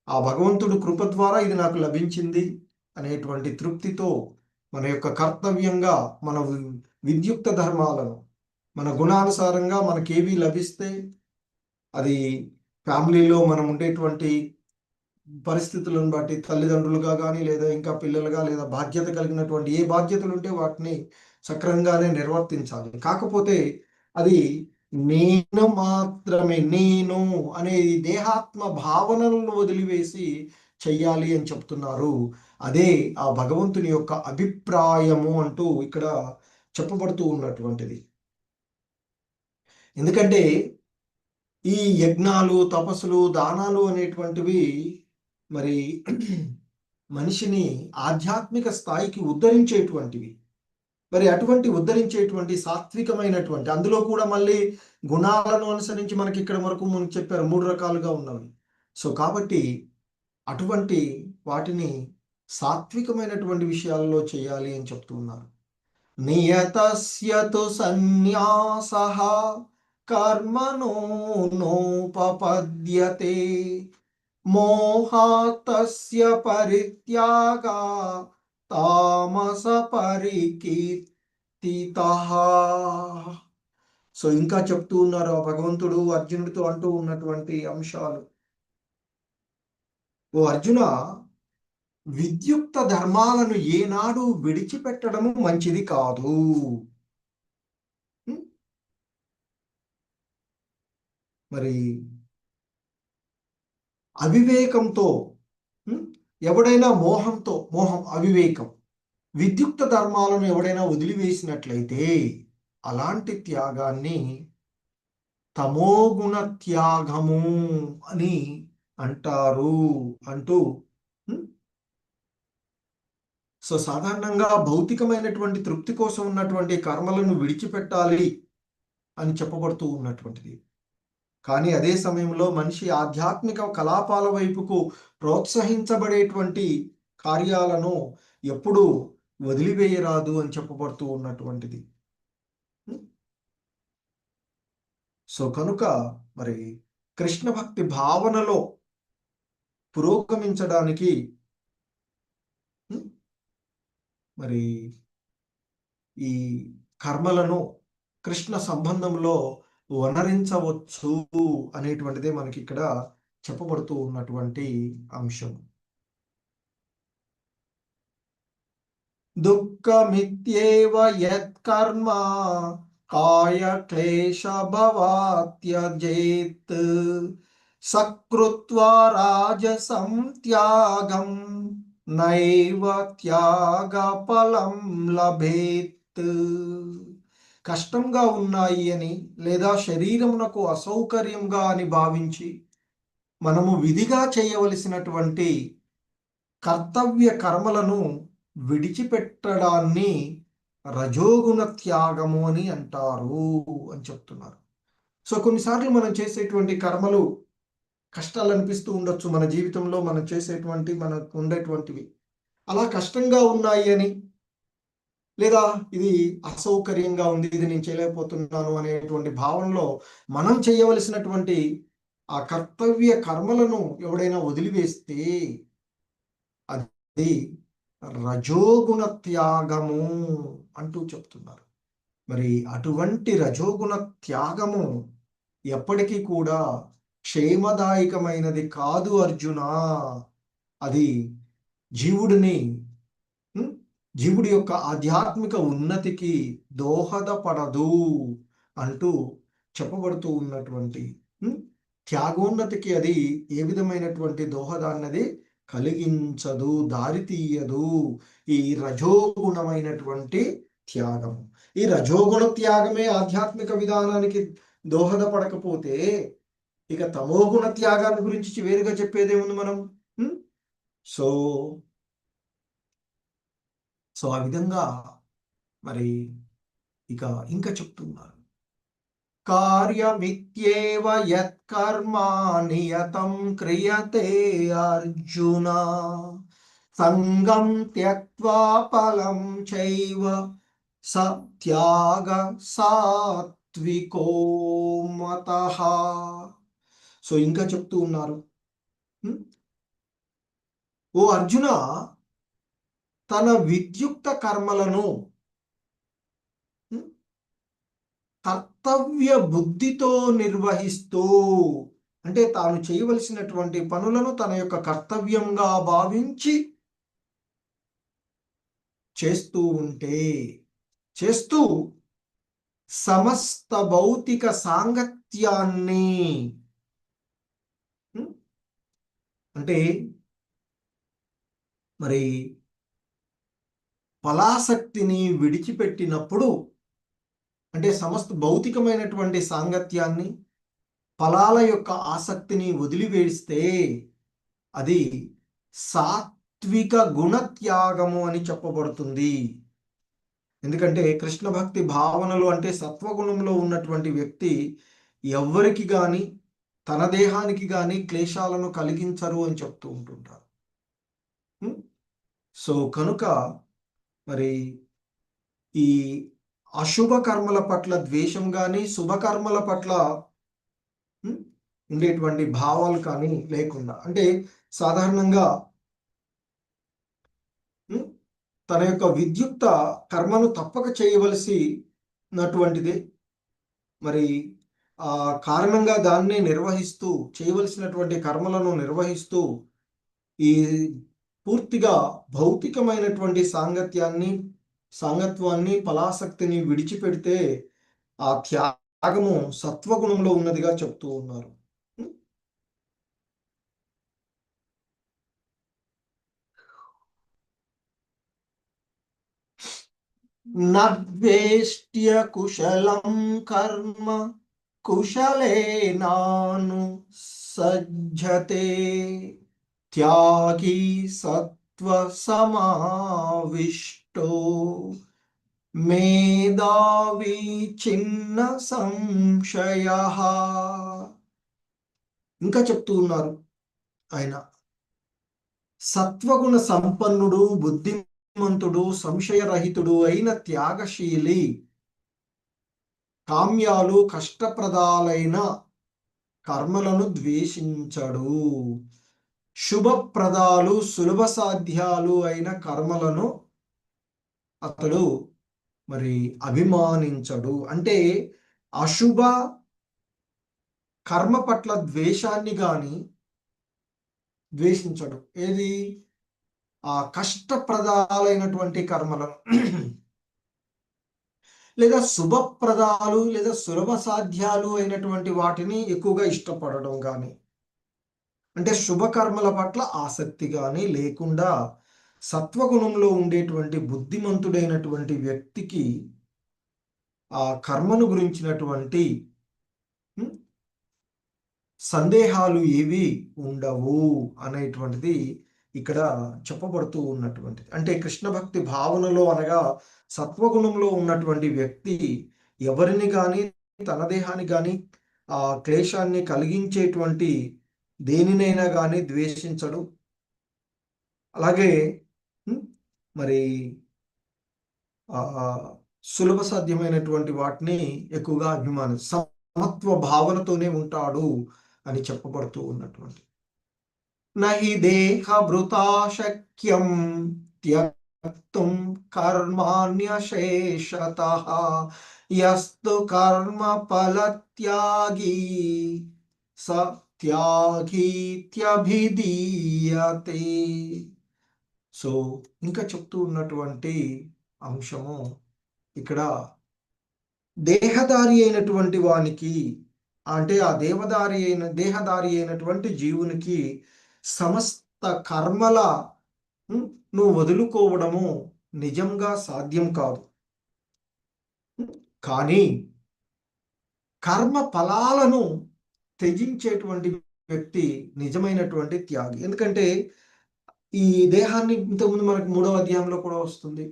ఆ భగవంతుడు కృప ద్వారా ఇది నాకు లభించింది అనేటువంటి తృప్తితో మన యొక్క కర్తవ్యంగా మన విద్యుక్త ధర్మాలను, మన గుణానుసారంగా మనకేవి లభిస్తే అది ఫ్యామిలీలో మనం ఉండేటువంటి పరిస్థితులను బట్టి తల్లిదండ్రులుగా కానీ, లేదా ఇంకా పిల్లలుగా, లేదా బాధ్యత కలిగినటువంటి ఏ బాధ్యతలు ఉంటే వాటిని సక్రమంగానే నిర్వర్తించాలి. కాకపోతే అది నేను మాత్రమే, నేను అనే దేహాత్మ భావనలను వదిలివేసి చెయ్యాలి అని చెప్తున్నారు. అదే ఆ భగవంతుని యొక్క అభిప్రాయము అంటూ ఇక్కడ చెప్పబడుతూ ఉన్నటువంటిది. ఎందుకంటే ఈ యజ్ఞాలు, తపస్సులు, దానాలు అనేటువంటివి మరి మనిషిని ఆధ్యాత్మిక స్థాయికి ఉద్ధరించేటువంటివి. మరి అటువంటి ఉద్ధరించేటువంటి సాత్వికమైనటువంటి, అందులో కూడా మళ్ళీ గుణాలను అనుసరించి మనకి ఇక్కడ వరకు మనకు చెప్పారు 3 రకాలుగా ఉన్నవి. సో కాబట్టి అటువంటి వాటిని సాత్వికమైనటువంటి విషయాల్లో చేయాలి అని చెప్తూ ఉన్నారు. నియతస్య తు సన్యాసః కర్మణో నోపపద్యతే మోహాతస్య పరిత్యాగా తామస పరికీర్తితః. సో ఇంకా చెప్తూ ఉన్నారు ఆ భగవంతుడు అర్జునుడితో అంటూ ఉన్నటువంటి అంశాలు. ఓ అర్జున, విద్యుక్త ధర్మాలను ఏనాడు విడిచిపెట్టడము మంచిది కాదు. మరి అవివేకంతో ఎవడైనా మోహం అవివేకం, విద్యుక్త ధర్మాలను ఎవడైనా వదిలివేసినట్లయితే అలాంటి త్యాగాన్ని తమోగుణ త్యాగము అని అంటారు అంటూ సో సాధారణంగా భౌతికమైనటువంటి తృప్తి కోసం ఉన్నటువంటి కర్మలను విడిచిపెట్టాలి అని చెప్పబడుతూ ఉన్నటువంటిది. కానీ అదే సమయంలో మనిషి ఆధ్యాత్మిక కలాపాల వైపుకు ప్రోత్సహించబడేటువంటి కార్యాలను ఎప్పుడూ వదిలివేయరాదు అని చెప్పబడుతూ ఉన్నటువంటిది. సో కనుక మరి కృష్ణ భక్తి భావనలో పురోగమించడానికి మరి ఈ కర్మలను కృష్ణ సంబంధంలో వనరించవచ్చు అనేటువంటిదే మనకి ఇక్కడ చెప్పబడుతూ ఉన్నటువంటి అంశం. దుఃఖమిత్యేవ యత్కర్మ కాయ క్లేశ భవాత్యజేత్ సకృత్వా రాజసం త్యాగం నైవ త్యాగ ఫలం లభేత్. కష్టంగా ఉన్నాయి అని, లేదా శరీరమునకు అసౌకర్యంగా అని భావించి మనము విధిగా చేయవలసినటువంటి కర్తవ్య కర్మలను విడిచిపెట్టడాన్ని రజోగుణ త్యాగము అని అంటారు అని చెప్తున్నారు. సో కొన్నిసార్లు మనం చేసేటువంటి కర్మలు కష్టాలు అనిపిస్తూ ఉండొచ్చు మన జీవితంలో, మనం చేసేటువంటి మనకు ఉండేటువంటివి అలా కష్టంగా ఉన్నాయి అని, లేదా ఇది అసౌకర్యంగా ఉంది, ఇది నేను చేయలేకపోతున్నాను అనేటువంటి భావనలో మనం చేయవలసినటువంటి ఆ కర్తవ్య కర్మలను ఎవడైనా వదిలివేస్తే అది రజోగుణ త్యాగము అంటూ చెప్తున్నారు. మరి అటువంటి రజోగుణ త్యాగము ఎప్పటికీ కూడా క్షేమదాయకమైనది కాదు అర్జున. అది జీవుడి యొక్క ఆధ్యాత్మిక ఉన్నతికి దోహదపడదు అంటూ చెప్పబడుతూ ఉన్నటువంటి త్యాగోన్నతికి అది ఏ విధమైనటువంటి దోహదాన్నది కలిగించదు, దారి తీయదు ఈ రజోగుణమైనటువంటి త్యాగము. ఈ రజోగుణ త్యాగమే ఆధ్యాత్మిక విధానానికి దోహదపడకపోతే ఇక తమోగుణ త్యాగాన్ని గురించి వేరుగా చెప్పేదేముంది మనం? సో సో ఆ విధంగా మరి ఇక ఇంకా చెప్తున్నారు, కార్యమిత్యేవ యత్కర్మ నియతం క్రియతే అర్జున సంగం త్యక్త్వా ఫలం చైవ స త్యాగ సాత్వికో మతః. సో ఇంకా చెప్తూ ఉన్నారు, ఓ అర్జున, తన విద్యుక్త కర్మలను కర్తవ్య బుద్ధితో నిర్వహిస్తూ, అంటే తాను చేయవలసినటువంటి పనులను తన యొక్క కర్తవ్యంగా భావించి చేస్తూ సమస్త భౌతిక సాంగత్యాన్ని, అంటే మరి ఫలాసక్తిని విడిచిపెట్టినప్పుడు, అంటే సమస్త భౌతికమైనటువంటి సాంగత్యాన్ని, ఫలాల యొక్క ఆసక్తిని వదిలివేస్తే అది సాత్విక గుణత్యాగము అని చెప్పబడుతుంది. ఎందుకంటే కృష్ణ భక్తి భావనలు అంటే సత్వగుణంలో ఉన్నటువంటి వ్యక్తి ఎవ్వరికి కానీ తన దేహానికి కానీ క్లేశాలను కలిగించరు అని చెప్తూ ఉంటుంటారు. సో కనుక మరి ఈ అశుభ కర్మల పట్ల ద్వేషం కానీ శుభకర్మల పట్ల ఉండేటువంటి భావాలు కానీ లేకుండా, అంటే సాధారణంగా తన యొక్క విద్యుక్త కర్మను తప్పక చేయవలసినటువంటిదే, మరి ఆ కారణంగా దాన్ని నిర్వహిస్తూ చేయవలసినటువంటి కర్మలను నిర్వహిస్తూ ఈ పూర్తిగా భౌతికమైనటువంటి సాంగత్వాన్ని ఫలాసక్తిని విడిచిపెడితే ఆ త్యాగము సత్వగుణంలో ఉన్నదిగా చెప్తూ ఉన్నారు. నద్వేష్ట్య కుశలం కర్మ కుశలేనాను సజ్జతే త్యాగి సత్వ సమావిష్టో మేధావి చిన్న సంశయ. ఇంకా చెప్తూ ఉన్నారు ఆయన, సత్వగుణ సంపన్నుడు, బుద్ధిమంతుడు, సంశయరహితుడు అయిన త్యాగశీలి కామ్యాలు కష్టప్రదాలైన కర్మలను ద్వేషించడు, శుభప్రదాలు సులభ సాధ్యాలు అయిన కర్మలను అతడు మరి అభిమానించడు. అంటే అశుభ కర్మ పట్ల ద్వేషాన్ని కానీ ద్వేషించడు. ఏది? ఆ కష్టప్రదాలైనటువంటి కర్మలను లేదా శుభప్రదాలు లేదా సులభ సాధ్యాలు అయినటువంటి వాటిని ఎక్కువగా ఇష్టపడడం కానీ, అంటే శుభకర్మల పట్ల ఆసక్తి కానీ లేకుండా సత్వగుణంలో ఉండేటువంటి బుద్ధిమంతుడైనటువంటి వ్యక్తికి ఆ కర్మను గురించినటువంటి సందేహాలు ఏవి ఉండవు అనేటువంటిది ఇక్కడ చెప్పబడుతూ ఉన్నటువంటిది. అంటే కృష్ణ భక్తి భావనలో అనగా సత్వగుణంలో ఉన్నటువంటి వ్యక్తి ఎవరిని కానీ తన దేహాన్ని కానీ ఆ క్లేశాన్ని కలిగించేటువంటి దేనినైనా కానీ ద్వేషించడు. అలాగే మరి సులభ సాధ్యమైనటువంటి వాటిని ఎక్కువగా సమత్వ భావనతోనే ఉంటాడు అని చెప్పబడుతూ ఉన్నటువంటి. నహి దేహభృతా శక్యం త్యక్తుం కర్మాణ్యశేషతః యస్తు కర్మ ఫలత్యాగి స త్యాగీత్యభిధీయతే. సో ఇంకా చెప్తూ ఉన్నటువంటి అంశము ఇక్కడ దేహదారి అయినటువంటి వానికి, అంటే ఆ దేహదారి అయినటువంటి జీవునికి కర్మల నువ్వు వదులుకోవడము నిజంగా సాధ్యం కాదు. కానీ కర్మ ఫలాలను త్యజించేటువంటి వ్యక్తి నిజమైనటువంటి త్యాగి. ఎందుకంటే ఈ దేహాన్ని ఇంతకుముందు మనకు 3వ అధ్యాయంలో కూడా వస్తుంది.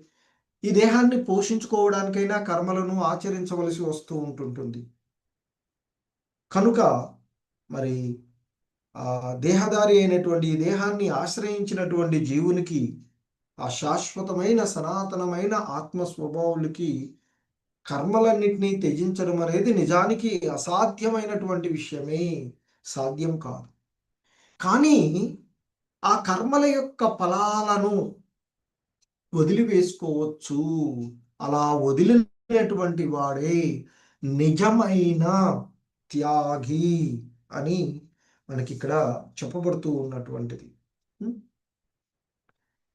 ఈ దేహాన్ని పోషించుకోవడానికైనా కర్మలను ఆచరించవలసి వస్తూ ఉంటుంటుంది. కనుక మరి దేహధారి అయినటువంటి ఈ దేహాన్ని ఆశ్రయించినటువంటి జీవునికి ఆ శాశ్వతమైన సనాతనమైన ఆత్మ స్వభావులకి కర్మలన్నింటినీ త్యజించడం అనేది నిజానికి అసాధ్యమైనటువంటి విషయమే, సాధ్యం కాదు. కానీ ఆ కర్మల యొక్క ఫలాలను వదిలివేసుకోవచ్చు. అలా వదిలినటువంటి వాడే నిజమైన త్యాగి అని మనకి ఇక్కడ చెప్పబడుతూ ఉన్నటువంటిది.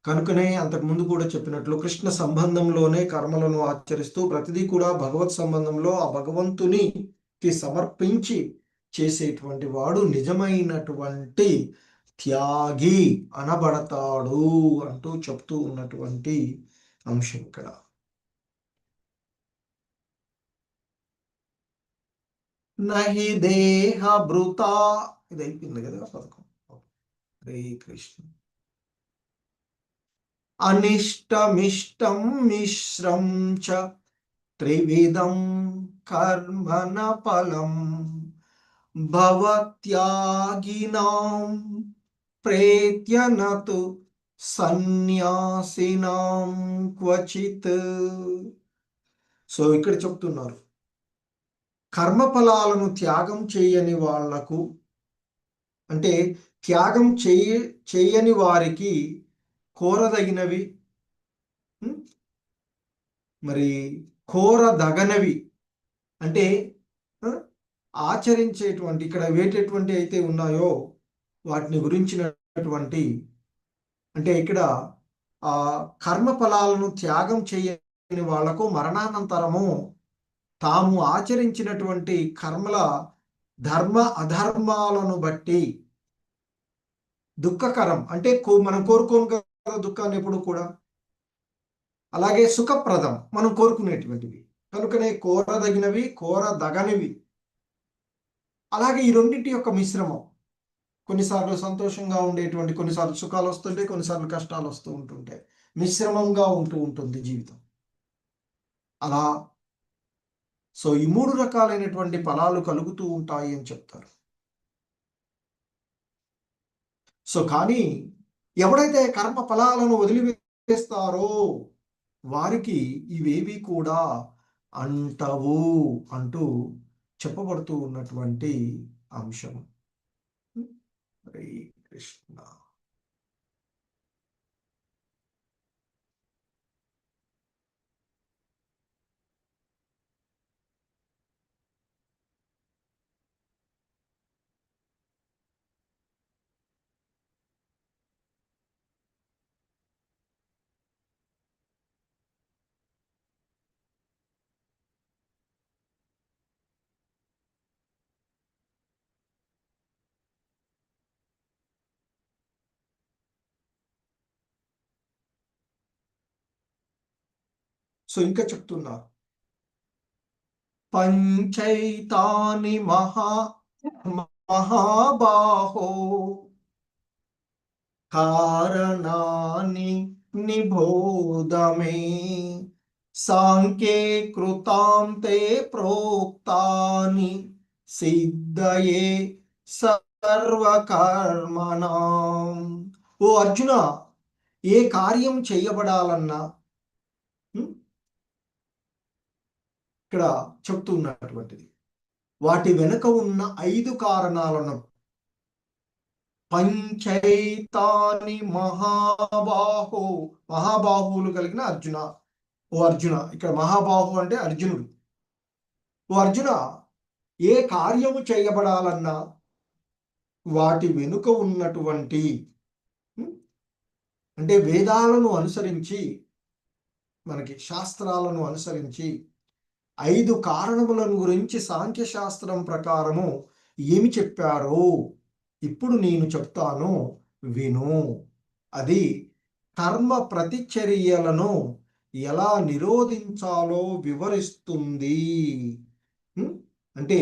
కనుకనే అంతకుముందు కూడా చెప్పినట్లు కృష్ణ సంబంధంలోనే కర్మలను ఆచరిస్తూ ప్రతిదీ కూడా భగవత్ సంబంధంలో ఆ భగవంతునికి సమర్పించి చేసేటువంటి వాడు నిజమైనటువంటి త్యాగి అనబడతాడు అంటూ చెప్తూ ఉన్నటువంటి అంశం ఇక్కడ. నహి దేహ భృతా, ఇది అయిపోయింది కదా పథకం. హరే కృష్ణ. అనిష్టమిష్టం మిశ్రం చ త్రివిధం కర్మణ ఫలం భవత్యాగినాం ప్రేత్యనతు సన్యాసినాం క్వచిత్. సో ఇక్కడ చెప్తున్నారు, కర్మఫలాలను త్యాగం చేయని వాళ్లకు, అంటే త్యాగం చేయని వారికి కోరదగినవి, మరి కోరదగనవి అంటే ఆచరించేటువంటి ఇక్కడ వేటేటువంటి అయితే ఉన్నాయో వాటిని గురించినటువంటి, అంటే ఇక్కడ ఆ కర్మ ఫలాలను త్యాగం చేయని వాళ్లకు మరణానంతరము తాము ఆచరించినటువంటి కర్మల ధర్మ అధర్మాలను బట్టి దుఃఖకరం, అంటే మనం కోరుకోము కదా దుఃఖాన్ని ఎప్పుడు కూడా, అలాగే సుఖప్రదం మనం కోరుకునేటువంటివి. కనుకనే కోరదగినవి కోరదగనివి. అలాగే ఈ రెండింటి యొక్క మిశ్రమం, కొన్నిసార్లు సంతోషంగా ఉండేటువంటి, కొన్నిసార్లు సుఖాలు వస్తుంటాయి, కొన్నిసార్లు కష్టాలు వస్తూ ఉంటుంటాయి, మిశ్రమంగా ఉంటూ ఉంటుంది జీవితం. అలా సో ఈ 3 రకాలైనటువంటి ఫలాలు కలుగుతూ ఉంటాయి అని చెప్తారు. సో కానీ ఎవడైతే కర్మ ఫలాలను వదిలివేస్తారో వారికి ఇవేవి కూడా అంటవు అంటూ చెప్పబడుతూ ఉన్నటువంటి అంశం. హరే కృష్ణ. సో ఇంకా చెప్తున్నారు, పంచైతాని మహాబాహో కారణాని నిబోధమే సాంఖ్యే కృతాం తే ప్రోక్తాని సిద్ధయే సర్వకర్మణాం. ఓ అర్జున, ఏ కార్యం చేయబడాలన్నా ఇక్కడ చెప్తున్నటువంటిది వాటి వెనుక ఉన్న 5 కారణాలను, పంచైతాని మహాబాహో, మహాబాహువులు కలిగిన అర్జున. ఓ అర్జున, ఇక్కడ మహాబాహు అంటే అర్జునుడు. ఓ అర్జున, ఏ కార్యము చేయబడాలన్నా వాటి వెనుక ఉన్నటువంటి, అంటే వేదాలను అనుసరించి, మనకి శాస్త్రాలను అనుసరించి 5 కారణములను గురించి సాంఖ్యశాస్త్రం ప్రకారము ఏమి చెప్పారో ఇప్పుడు నేను చెప్తాను, విను. అది కర్మ ప్రతిచర్యలను ఎలా నిరోధించాలో వివరిస్తుంది. అంటే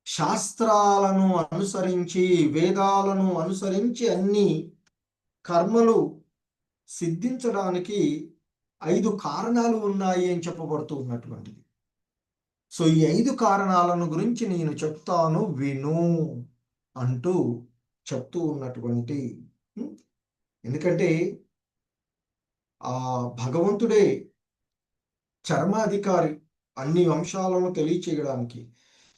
శాస్త్రాలను అనుసరించి, వేదాలను అనుసరించి అన్ని కర్మలు సిద్ధించడానికి 5 కారణాలు ఉన్నాయి అని చెప్పబడుతూ ఉన్నటువంటిది. సో ఈ 5 కారణాలను గురించి నేను చెప్తాను విను అంటూ చెప్తూ ఉన్నటువంటి, ఎందుకంటే ఆ భగవంతుడే చర్మాధికారి అన్ని అంశాలను తెలియచేయడానికి.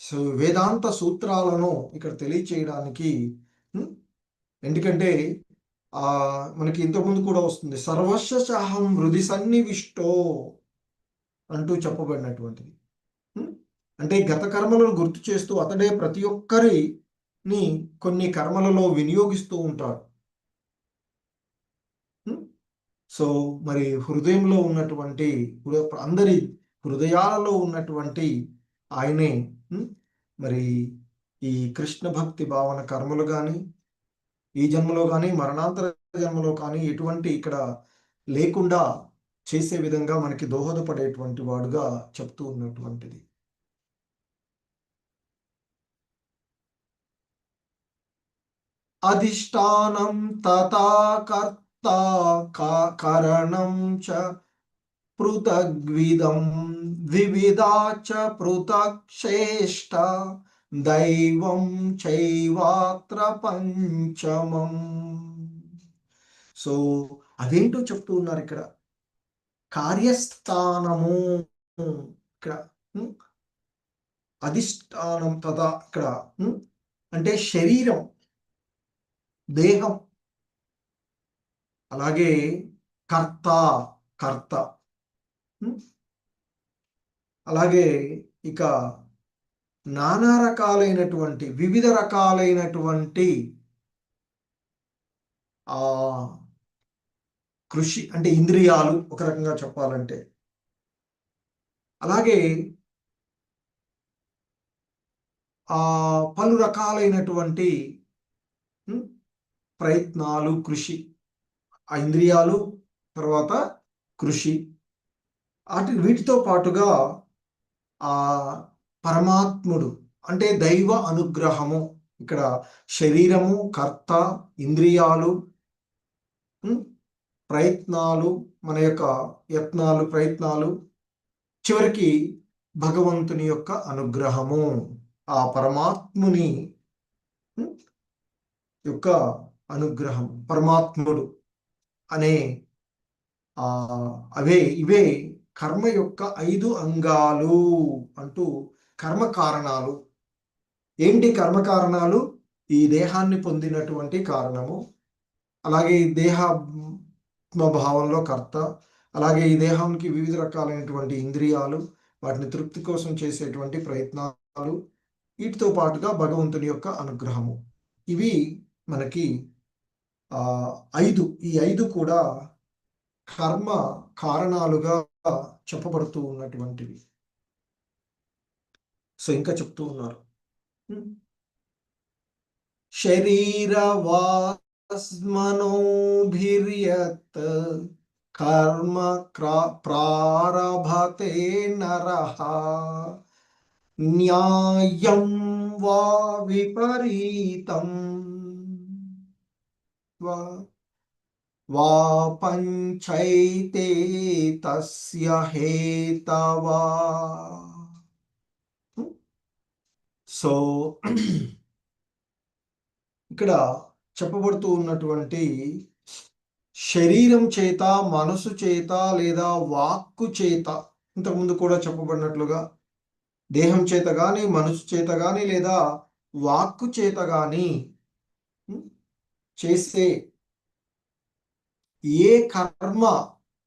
సో వేదాంత సూత్రాలను ఇక్కడ తెలియచేయడానికి, ఎందుకంటే మనకి ఇంతకుముందు కూడా వస్తుంది, సర్వస్వహం హృది సన్నివిష్టో అంటూ చెప్పబడినటువంటిది. అంటే గత కర్మలను గుర్తు చేస్తూ అతడే ప్రతి ఒక్కరిని కొన్ని కర్మలలో వినియోగిస్తూ ఉంటాడు. సో మరి హృదయంలో ఉన్నటువంటి, అందరి హృదయాలలో ఉన్నటువంటి ఆయనే మరి ఈ కృష్ణ భక్తి భావన కర్మలు కానీ ఈ జన్మలో కానీ మరణాంతర జన్మలో కానీ ఎటువంటి ఇక్కడ లేకుండా చేసే విధంగా మనకి దోహదపడేటువంటి వాడుగా చెప్తూ ఉన్నటువంటిది. అధిష్టానం తథా కర్త కారణం చ పృథగ్విదం వివిధా చ పృథక్ శ్రేష్ట దైవం చైవాత్ర పంచమం. సో అదేంటో చెప్తూ ఉన్నారు ఇక్కడ. కార్యస్థానము ఇక్కడ, అధిష్టానం తదా ఇక్కడ అంటే శరీరం, దేహం, అలాగే కర్త, కర్త, అలాగే ఇక నానా రకాలైనటువంటి, వివిధ రకాలైనటువంటి కృషి అంటే ఇంద్రియాలు ఒక రకంగా చెప్పాలంటే, అలాగే పలు రకాలైనటువంటి ప్రయత్నాలు, కృషి, ఆ ఇంద్రియాలు, తర్వాత కృషి, వీటితో పాటుగా ఆ పరమాత్ముడు అంటే దైవ అనుగ్రహము, ఇక్కడ శరీరము, కర్త, ఇంద్రియాలు, ప్రయత్నాలు, మన యొక్క యత్నాలు, ప్రయత్నాలు, చివరికి భగవంతుని యొక్క అనుగ్రహము, ఆ పరమాత్ముని యొక్క అనుగ్రహం, పరమాత్ముడు అనే ఇవే కర్మ యొక్క 5 అంగాలు అంటూ, కర్మ కారణాలు. ఏంటి కర్మ కారణాలు? ఈ దేహాన్ని పొందినటువంటి కారణము, అలాగే ఈ దేహాత్మ భావంలో కర్త, అలాగే ఈ దేహానికి వివిధ రకాలైనటువంటి ఇంద్రియాలు, వాటిని తృప్తి కోసం చేసేటువంటి ప్రయత్నాలు, వీటితో పాటుగా భగవంతుని యొక్క అనుగ్రహము. ఇవి మనకి 5, ఈ 5 కూడా కర్మ కారణాలుగా చెప్పబడుతూ ఉన్నటువంటివి. సో ఇంకా చెప్తూ ఉన్నారు, శరీరవాస్మనోభిర్యత్ కర్మ ప్రారభతే నరః న్యాయం వా విపరీతం వా పంచైతే తస్య హేతవా. సో ఇక్కడ చెప్పబడుతూ ఉన్నటువంటి శరీరం చేత, మనసు చేత లేదా వాక్కు చేత, ఇంతకుముందు కూడా చెప్పబడినట్లుగా దేహం చేత కానీ, మనసు చేత కానీ లేదా వాక్కు చేత కానీ చేసే ఏ కర్మ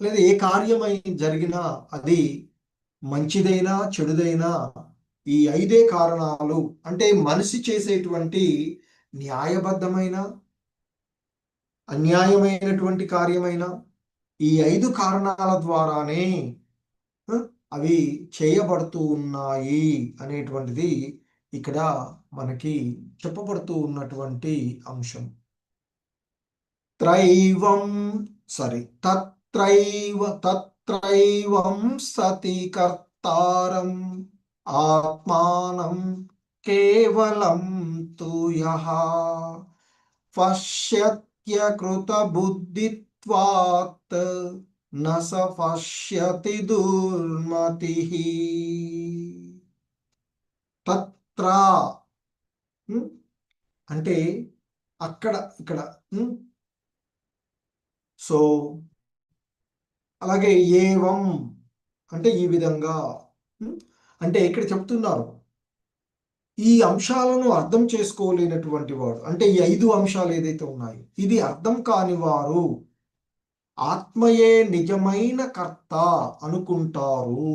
లేదా ఏ కార్యమై జరిగినా అది మంచిదైనా చెడుదైనా ఈ 5 కారణాలు, అంటే మనిషి చేసేటువంటి న్యాయబద్ధమైన, అన్యాయమైనటువంటి కార్యమైన ఈ 5 కారణాల ద్వారానే అవి చేయబడుతూ ఉన్నాయి అనేటువంటిది ఇక్కడ మనకి చెప్పబడుతూ ఉన్నటువంటి అంశం. తత్రైవం సతి కర్తారం ఆత్మానం కేవలం తు యః పశ్యత్యకృత బుద్ధిత్వాత్ న స పశ్యతి దుర్మతిః. తత్ర అంటే అక్కడ, ఇక్కడ. సో అలాగే ఏవం అంటే ఈ విధంగా. అంటే ఇక్కడ చెప్తున్నారు, ఈ అంశాలను అర్థం చేసుకోలేనటువంటి వాడు, అంటే ఈ 5 అంశాలు ఏదైతే ఉన్నాయో ఇది అర్థం కాని వారు ఆత్మయే నిజమైన కర్త అనుకుంటారు.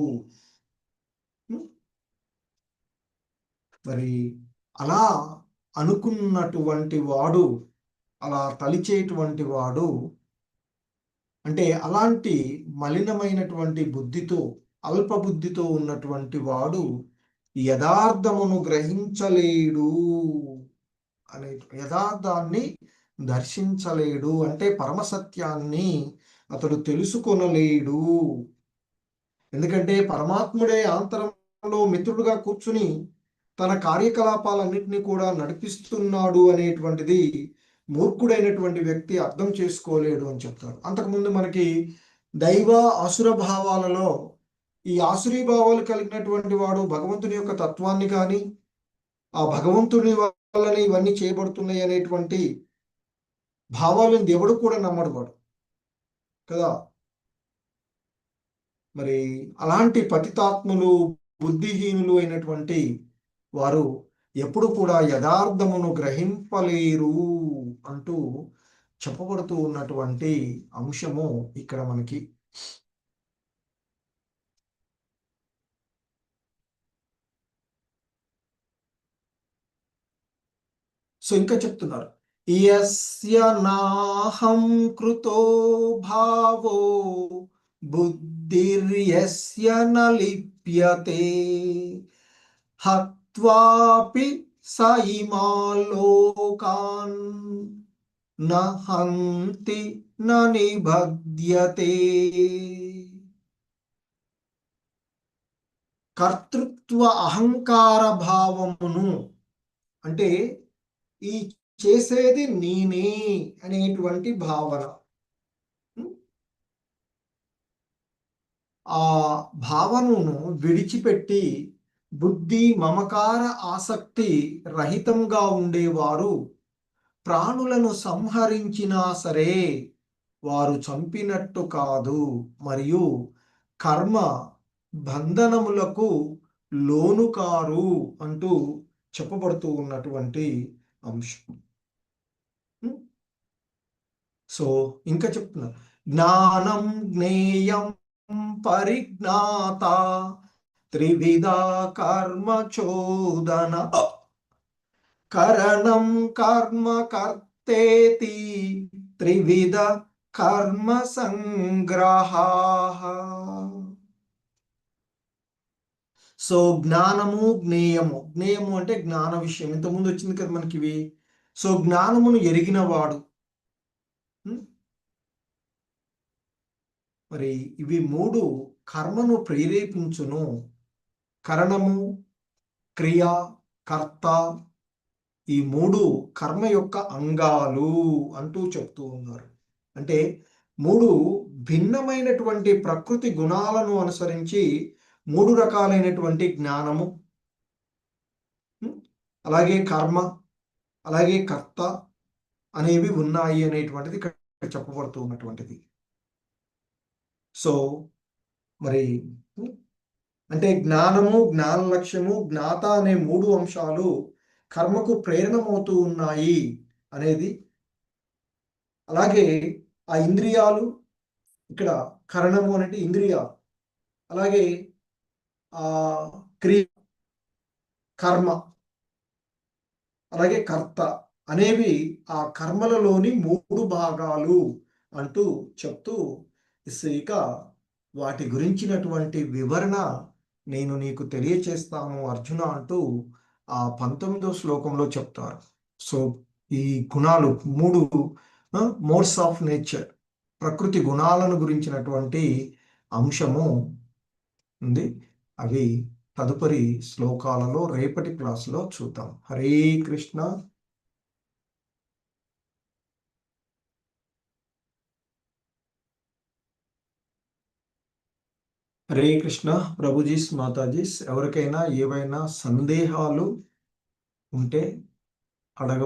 మరి అలా అనుకున్నటువంటి వాడు, అలా తలిచేటువంటి వాడు, అంటే అలాంటి మలినమైనటువంటి బుద్ధితో, అల్ప బుద్ధితో ఉన్నటువంటి వాడు యథార్థమును గ్రహించలేడు అనే, యథార్థాన్ని దర్శించలేడు అంటే పరమసత్యాన్ని అతడు తెలుసుకొనలేడు. ఎందుకంటే పరమాత్ముడే ఆంతరంలో మిత్రుడుగా కూర్చుని తన కార్యకలాపాలన్నింటినీ కూడా నడిపిస్తున్నాడు అనేటువంటిది మూర్ఖుడైనటువంటి వ్యక్తి అర్థం చేసుకోలేడు అని చెప్తారు. అంతకుముందు మనకి దైవ అసుర భావాలలో ఈ ఆసురీ భావాలు కలిగినటువంటి వాడు భగవంతుని యొక్క తత్వాన్ని కానీ, ఆ భగవంతుని వల్లనే ఇవన్నీ చేయబడుతున్నాయి అనేటువంటి భావాలను దేవుడు కూడా నమ్మడు వాడు కదా. మరి అలాంటి పతితాత్ములు, బుద్ధిహీనులు అయినటువంటి వారు ఎప్పుడు కూడా యథార్థమును గ్రహింపలేరు అంటూ చెప్పబడుతూ ఉన్నటువంటి అంశము ఇక్కడ మనకి. సో ఇంకా చెప్తున్నారు, యస్య నాహం కృతో భావో బుద్ధిర్యస్య న లిప్యతే హత్వాపి స ఇమాలోకాన్ న హంతి న నిబధ్యతే. కర్తృత్వ అహంకార భావమును, అంటే ఈ చేసేది నేనే అనేటువంటి భావన, ఆ భావనను విడిచిపెట్టి బుద్ధి, మమకార, ఆసక్తి రహితంగా ఉండేవారు ప్రాణులను సంహరించినా సరే వారు చంపినట్టు కాదు, మరియు కర్మ బంధనములకు లోను కారు అంటూ చెప్పబడుతూ ఉన్నటువంటి అంశం. సో ఇంకా చెప్తున్నారు, జ్ఞానం జ్ఞేయం పరిజ్ఞాత త్రివిధ కర్మ చోదన కరణం కర్మ కర్తేతి త్రివిధ కర్మ సంగ్రహ. సో జ్ఞానము జ్ఞేయము, జ్ఞేయము అంటే జ్ఞాన విషయం, ఇంతకుముందు వచ్చింది కదా మనకి ఇవి. సో జ్ఞానమును ఎరిగినవాడు, మరి ఇవి 3 కర్మను ప్రేరేపించును. కరణము, క్రియ, కర్త, ఈ 3 కర్మ యొక్క అంగాలు అంటూ చెప్తూ ఉన్నారు. అంటే 3 భిన్నమైనటువంటి ప్రకృతి గుణాలను అనుసరించి 3 రకాలైనటువంటి జ్ఞానము, అలాగే కర్మ, అలాగే కర్త అనేవి ఉన్నాయి అనేటువంటిది ఇక్కడ చెప్పబడుతూ ఉన్నటువంటిది. సో మరి అంటే జ్ఞానము, జ్ఞాన లక్ష్యము, జ్ఞాత అనే 3 అంశాలు కర్మకు ప్రేరణమవుతూ ఉన్నాయి అనేది. అలాగే ఆ ఇంద్రియాలు, ఇక్కడ కరణము అనేది ఇంద్రియాలు, అలాగే ఆ క్రియ, కర్మ, అలాగే కర్త అనేవి ఆ కర్మలలోని 3 భాగాలు అంటూ చెప్తూ ఇక వాటి గురించినటువంటి వివరణ నేను నీకు తెలియచేస్తాను అర్జున అంటూ ఆ 19వ శ్లోకంలో చెప్తారు. సో ఈ గుణాలు 3 మోడ్స్ ఆఫ్ నేచర్, ప్రకృతి గుణాలను గురించినటువంటి అంశము ఉంది. అవి తదుపరి శ్లోకాలలో రేపటి క్లాసులో చూద్దాం. హరే కృష్ణ. హరే కృష్ణ. ప్రభుజీస్, మాతాజీస్, ఎవరికైనా ఏవైనా సందేహాలు ఉంటే అడగ